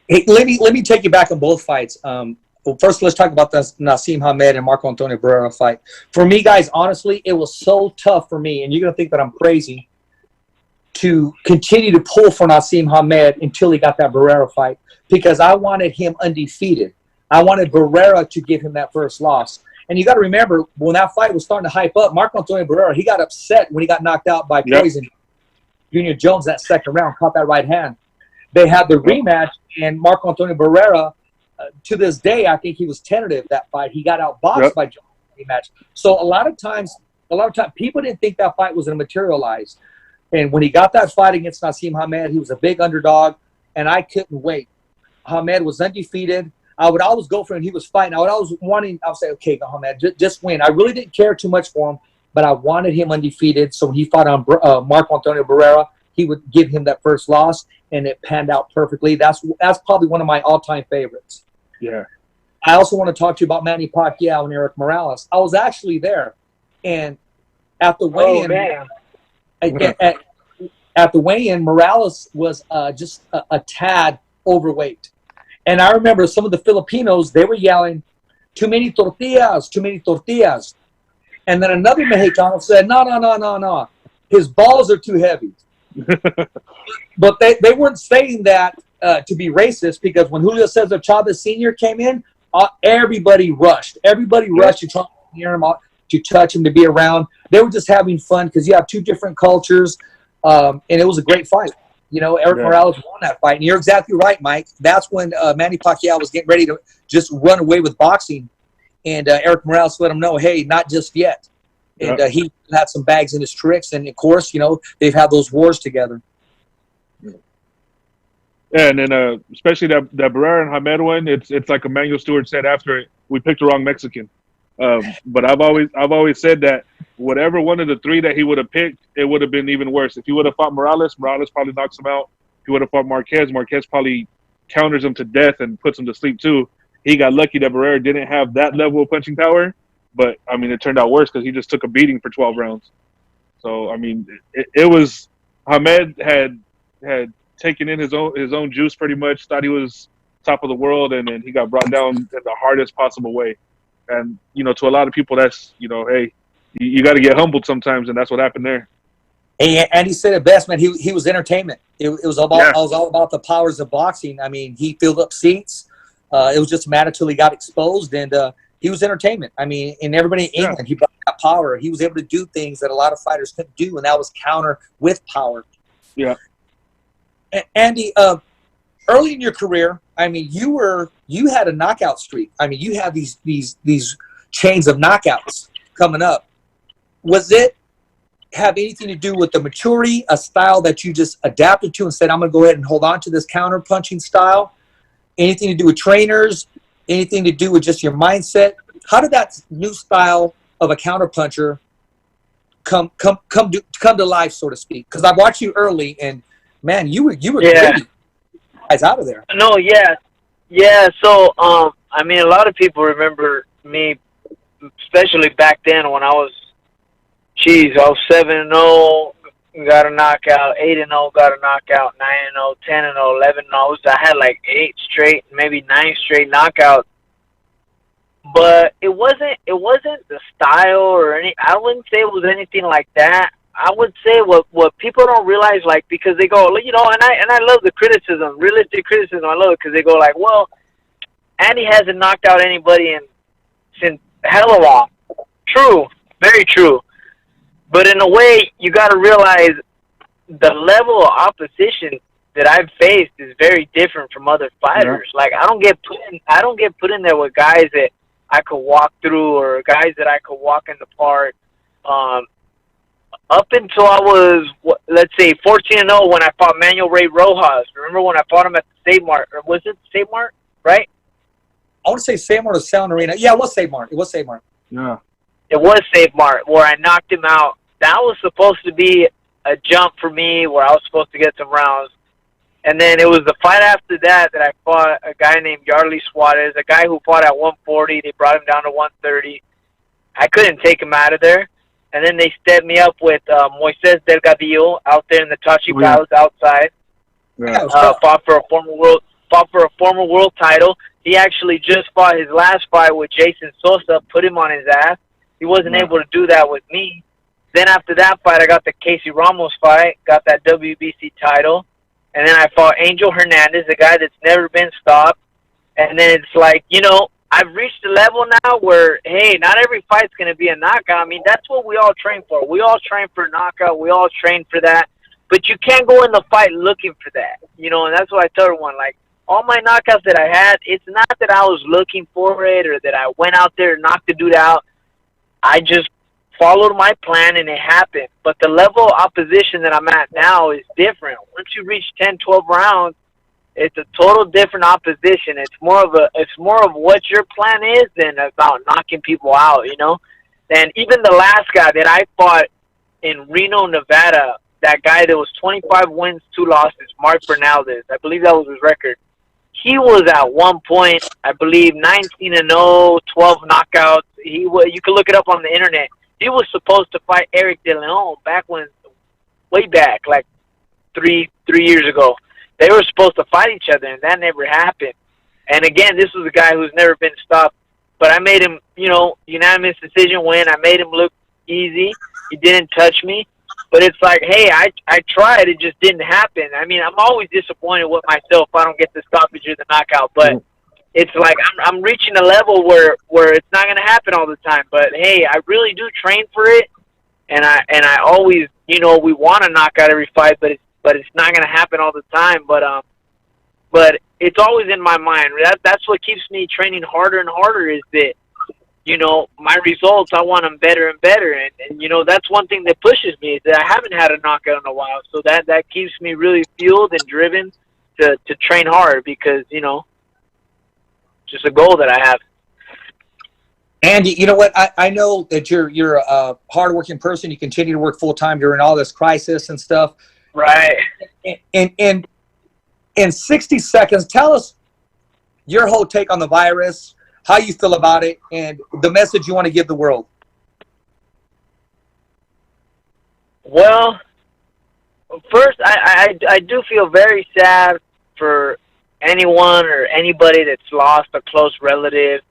Hey, let me take you back on both fights. Well, first, let's talk about the Naseem Hamed and Marco Antonio Barrera fight. For me, guys, honestly, it was so tough for me, and you're going to think that I'm crazy, to continue to pull for Naseem Hamed until he got that Barrera fight because I wanted him undefeated. I wanted Barrera to give him that first loss. And you got to remember, when that fight was starting to hype up, Marco Antonio Barrera, he got upset when he got knocked out by Poison. Junior Jones that second round, caught that right hand. They had the rematch, and Marco Antonio Barrera, to this day, I think he was tentative that fight. He got outboxed by Jones in the rematch. So a lot of times, people didn't think that fight was going to materialize. And when he got that fight against Naseem Hamed, he was a big underdog, and I couldn't wait. Hamed was undefeated. I would always go for him. He was fighting. I would say, okay, Hamed, just win. I really didn't care too much for him, but I wanted him undefeated. So when he fought on Marco Antonio Barrera, he would give him that first loss, and it panned out perfectly. That's probably one of my all-time favorites. Yeah. I also want to talk to you about Manny Pacquiao and Eric Morales. I was actually there, and at the weigh-in, at the weigh-in, Morales was just a tad overweight. And I remember some of the Filipinos, they were yelling, too many tortillas, too many tortillas. And then another Mexicano said, no. His balls are too heavy. But they weren't saying that to be racist because when Julio Cesar Chavez Sr. came in, everybody rushed. Everybody rushed to try to hear him out. to touch him, to be around. They were just having fun because you have two different cultures, and it was a great fight. You know, Eric Morales won that fight. And you're exactly right, Mike. That's when Manny Pacquiao was getting ready to just run away with boxing. And Eric Morales let him know, hey, not just yet. And he had some bags in his tricks. And, of course, you know, they've had those wars together. Yeah, and then especially that Barrera and Hamed one, it's like Emmanuel Stewart said after it, we picked the wrong Mexican. But I've always said that whatever one of the three that he would have picked, it would have been even worse. If he would have fought Morales probably knocks him out. If he would have fought Marquez probably counters him to death and puts him to sleep too. He got lucky that Barrera didn't have that level of punching power. But, I mean, it turned out worse because he just took a beating for 12 rounds. So, I mean, it was – Hamed had taken in his own juice pretty much, thought he was top of the world, and then he got brought down in the hardest possible way. And, you know, to a lot of people, that's, you know, hey, you got to get humbled sometimes, and that's what happened there. And he said it best, man. He was entertainment. It was all about the powers of boxing. I mean, he filled up seats. It was just a matter till he got exposed, and he was entertainment. I mean, and everybody in England, he brought that power. He was able to do things that a lot of fighters couldn't do, and that was counter with power. Yeah. Andy, early in your career, I mean, you had a knockout streak. I mean, you had these chains of knockouts coming up. Was it have anything to do with the maturity, a style that you just adapted to and said, I'm going to go ahead and hold on to this counter punching style? Anything to do with trainers? Anything to do with just your mindset? How did that new style of a counter puncher come to life, so to speak? Because I watched you early, and man, you were great guys out of there. No, yeah. So, I mean, a lot of people remember me, especially back then when I was 7-0, got a knockout, 8-0, got a knockout, 9-0, 10-0, 11-0. I had like 8 straight, maybe 9 straight knockouts. But it wasn't the style or I wouldn't say it was anything like that. I would say what people don't realize, like, because they go, you know, and I love the criticism, realistic criticism. I love it because they go like, well, Andy hasn't knocked out anybody since hella long. True, very true. But in a way, you got to realize the level of opposition that I've faced is very different from other fighters. Yeah. Like, I don't get put in there with guys that I could walk through or guys that I could walk in the park. Up until I was, let's say, 14-0 when I fought Manuel Ray Rojas. Remember when I fought him at the Save Mart? Or was it Save Mart, right? I want to say Save Mart or Sound Arena. Yeah, it was Save Mart. Yeah. It was Save Mart where I knocked him out. That was supposed to be a jump for me where I was supposed to get some rounds. And then it was the fight after that I fought a guy named Yarly Suarez, a guy who fought at 140. They brought him down to 130. I couldn't take him out of there. And then they stepped me up with Moises Delgadillo out there in the Tachi Palace outside. Yeah. Fought for a former world title. He actually just fought his last fight with Jason Sosa, put him on his ass. He wasn't able to do that with me. Then after that fight, I got the Casey Ramos fight, got that WBC title. And then I fought Angel Hernandez, a guy that's never been stopped. And then it's like, you know, I've reached a level now where, hey, not every fight's going to be a knockout. I mean, that's what we all train for. We all train for a knockout. We all train for that. But you can't go in the fight looking for that. You know, and that's what I tell everyone. Like, all my knockouts that I had, it's not that I was looking for it or that I went out there and knocked the dude out. I just followed my plan and it happened. But the level of opposition that I'm at now is different. Once you reach 10, 12 rounds, it's a total different opposition. It's more of what your plan is than about knocking people out, you know? And even the last guy that I fought in Reno, Nevada, that guy that was 25 wins, 2 losses, Mark Bernaldez, I believe that was his record. He was at one point, I believe, 19-0, 12 knockouts. You can look it up on the internet. He was supposed to fight Eric De Leon way back, like three years ago. They were supposed to fight each other, and that never happened. And again, this was a guy who's never been stopped. But I made him, you know, unanimous decision win. I made him look easy. He didn't touch me. But it's like, hey, I tried. It just didn't happen. I mean, I'm always disappointed with myself if I don't get the stoppage or the knockout. But it's like I'm reaching a level where it's not going to happen all the time. But hey, I really do train for it, and I always, you know, we want to knock out every fight, but it's not going to happen all the time. But it's always in my mind. That's what keeps me training harder and harder, is that, you know, my results, I want them better and better. And you know, that's one thing that pushes me, is that I haven't had a knockout in a while. So that keeps me really fueled and driven to train hard, because, you know, just a goal that I have. Andy, you know what? I know that you're a hardworking person. You continue to work full time during all this crisis and stuff. Right. And in 60 seconds, tell us your whole take on the virus, how you feel about it, and the message you want to give the world. Well, first, I do feel very sad for anyone or anybody that's lost a close relative,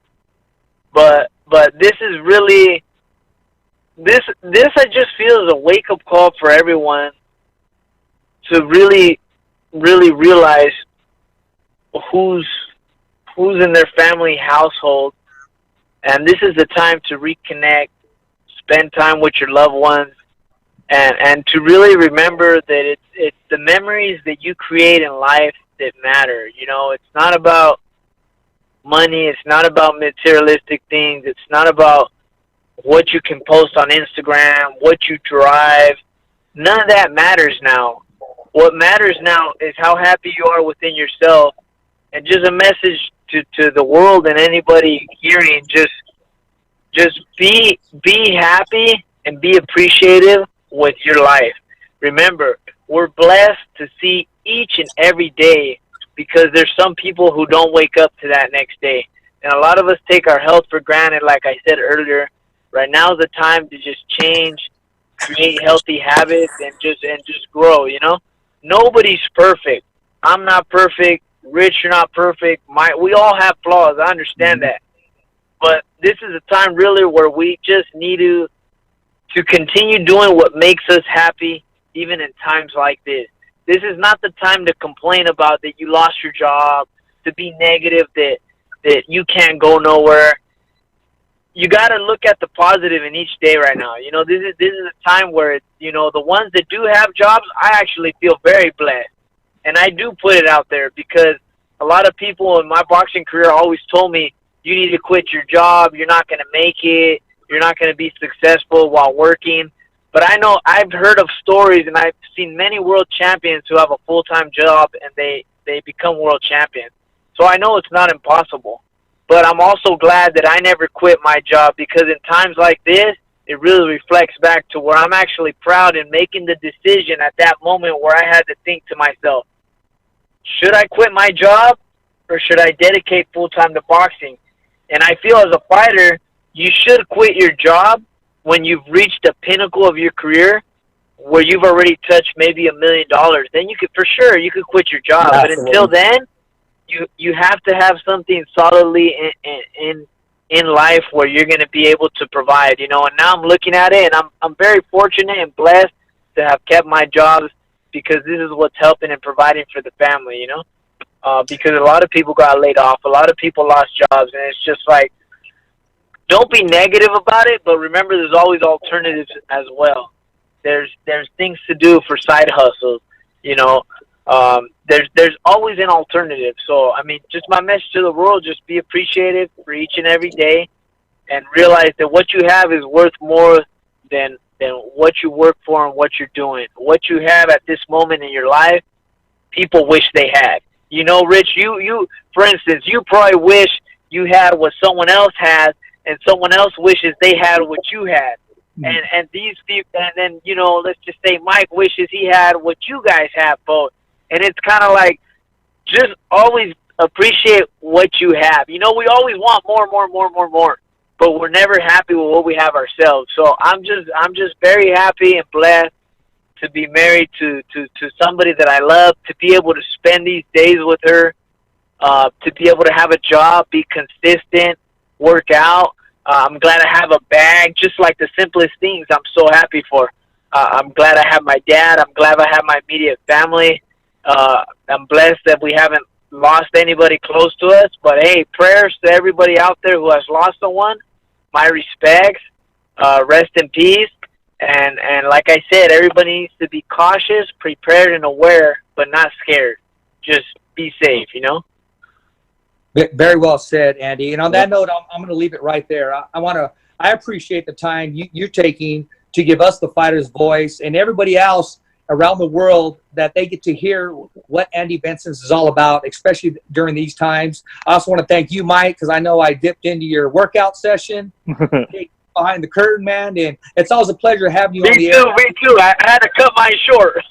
but this is really, this I just feel is a wake-up call for everyone to really realize who's in their family household, and this is the time to reconnect, spend time with your loved ones, and to really remember that it's the memories that you create in life that matter. You know, it's not about money, it's not about materialistic things, it's not about what you can post on Instagram, what you drive. None of that matters now. What matters now is how happy you are within yourself. And just a message to the world and anybody hearing, just be happy and be appreciative with your life. Remember, we're blessed to see each and every day, because there's some people who don't wake up to that next day. And a lot of us take our health for granted, like I said earlier. Right now is the time to just change, create healthy habits, and just grow, you know? Nobody's perfect. I'm not perfect. Rich, you're not perfect. We all have flaws. I understand that. But this is a time really where we just need to continue doing what makes us happy, even in times like this. This is not the time to complain about that you lost your job, to be negative that you can't go nowhere. You got to look at the positive in each day right now. You know, this is a time where, you know, the ones that do have jobs, I actually feel very blessed. And I do put it out there, because a lot of people in my boxing career always told me, you need to quit your job, you're not going to make it, you're not going to be successful while working. But I know, I've heard of stories, and I've seen many world champions who have a full-time job and they become world champions. So I know it's not impossible. But I'm also glad that I never quit my job, because in times like this, it really reflects back to where I'm actually proud in making the decision at that moment where I had to think to myself, should I quit my job or should I dedicate full-time to boxing? And I feel as a fighter, you should quit your job when you've reached the pinnacle of your career, where you've already touched maybe $1 million. Then you could, for sure, you could quit your job. Absolutely. But until then, you have to have something solidly in life where you're going to be able to provide, you know. And now I'm looking at it, and I'm very fortunate and blessed to have kept my jobs, because this is what's helping and providing for the family, you know. Because a lot of people got laid off, a lot of people lost jobs, and it's just like, don't be negative about it, but remember there's always alternatives as well. There's things to do for side hustles, you know. There's always an alternative. So, I mean, just my message to the world, just be appreciative for each and every day, and realize that what you have is worth more than what you work for and what you're doing. What you have at this moment in your life, people wish they had. You know, Rich, you for instance, you probably wish you had what someone else has, and someone else wishes they had what you had. And these people, and then, you know, let's just say Mike wishes he had what you guys have both. And it's kind of like, just always appreciate what you have. You know, we always want more, but we're never happy with what we have ourselves. So I'm just very happy and blessed to be married to somebody that I love, to be able to spend these days with her, to be able to have a job, be consistent, work out. I'm glad I have a bag, just like the simplest things I'm so happy for. I'm glad I have my dad. I'm glad I have my immediate family. I'm blessed that we haven't lost anybody close to us. But, hey, prayers to everybody out there who has lost someone. My respects. Rest in peace. And like I said, everybody needs to be cautious, prepared, and aware, but not scared. Just be safe, you know? Very well said, Andy. And on that note, I'm going to leave it right there. I appreciate the time you're taking to give us the fighter's voice and everybody else around the world that they get to hear what Andy Vences is all about, especially during these times. I also want to thank you, Mike, because I know I dipped into your workout session behind the curtain, man, and it's always a pleasure having you on the air. Me too. I had to cut mine short.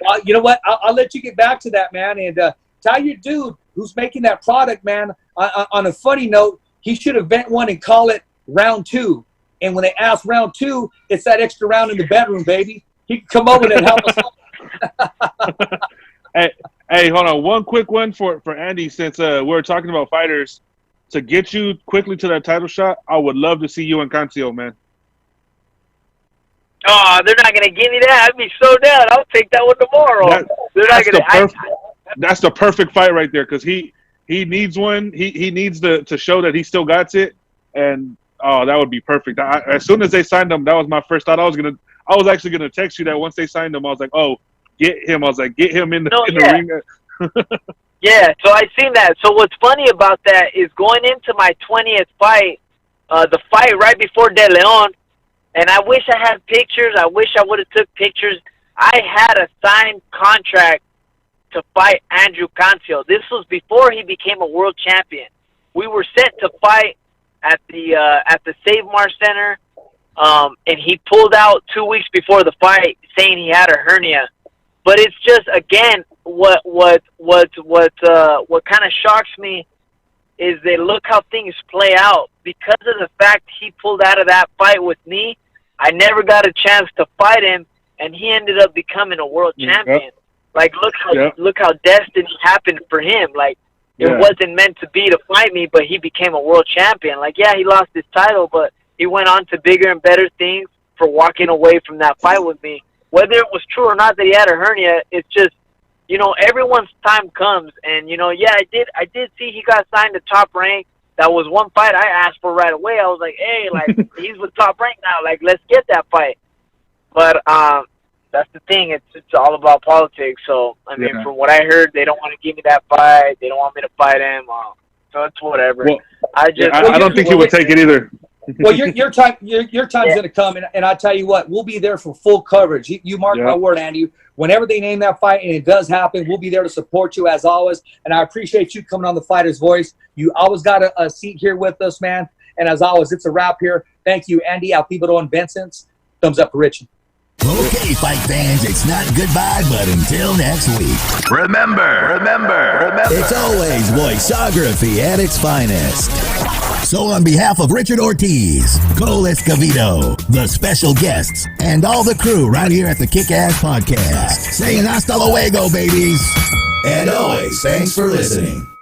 Well, you know what? I'll let you get back to that, man, and tell your dude who's making that product, man, on a funny note, he should invent one and call it round 2. And when they ask round 2, it's that extra round in the bedroom, baby. He can come over and help us. Hey, hold on. One quick one for Andy, since we're talking about fighters. To get you quickly to that title shot, I would love to see you and Cancio, man. Oh, they're not going to give me that. I'd be so down. I'll take that one tomorrow. That's the perfect fight right there, because he needs one. He needs to show that he still got it, and that would be perfect. As soon as they signed him, that was my first thought. I was actually gonna text you that once they signed him. I was like, oh, get him. I was like, get him in the ring. Yeah, so I seen that. So what's funny about that is going into my 20th fight, the fight right before De Leon, and I wish I had pictures. I wish I would have took pictures. I had a signed contract to fight Andrew Cancio. This was before he became a world champion. We were set to fight at the Save Mar Center, and he pulled out 2 weeks before the fight, saying he had a hernia. But it's just, again, what kind of shocks me is they look how things play out. Because of the fact he pulled out of that fight with me, I never got a chance to fight him, and he ended up becoming a world champion. Yep. Like, look how destiny happened for him. Like, it wasn't meant to be to fight me, but he became a world champion. Like, yeah, he lost his title, but he went on to bigger and better things for walking away from that fight with me. Whether it was true or not that he had a hernia, it's just, you know, everyone's time comes. And, you know, yeah, I did see he got signed to Top Rank. That was one fight I asked for right away. I was like, hey, like, he's with Top Rank now. Like, let's get that fight. But that's the thing. It's all about politics. So, I mean, from what I heard, they don't want to give me that fight. They don't want me to fight him. So it's whatever. Well, I don't think he would take it either. Well, your time's going to come, and I tell you what, we'll be there for full coverage. You mark my word, Andy. Whenever they name that fight, and it does happen, we'll be there to support you as always. And I appreciate you coming on the Fighter's Voice. You always got a seat here with us, man. And as always, it's a wrap here. Thank you, Andy, Alpibedo, and Vences. Thumbs up for Richie. Okay, fight fans, it's not goodbye, but until next week. Remember, It's always voiceography at its finest. So on behalf of Richard Ortiz, Cole Escovedo, the special guests, and all the crew right here at the Kick-Ass Podcast, saying hasta luego, babies. And always, thanks for listening.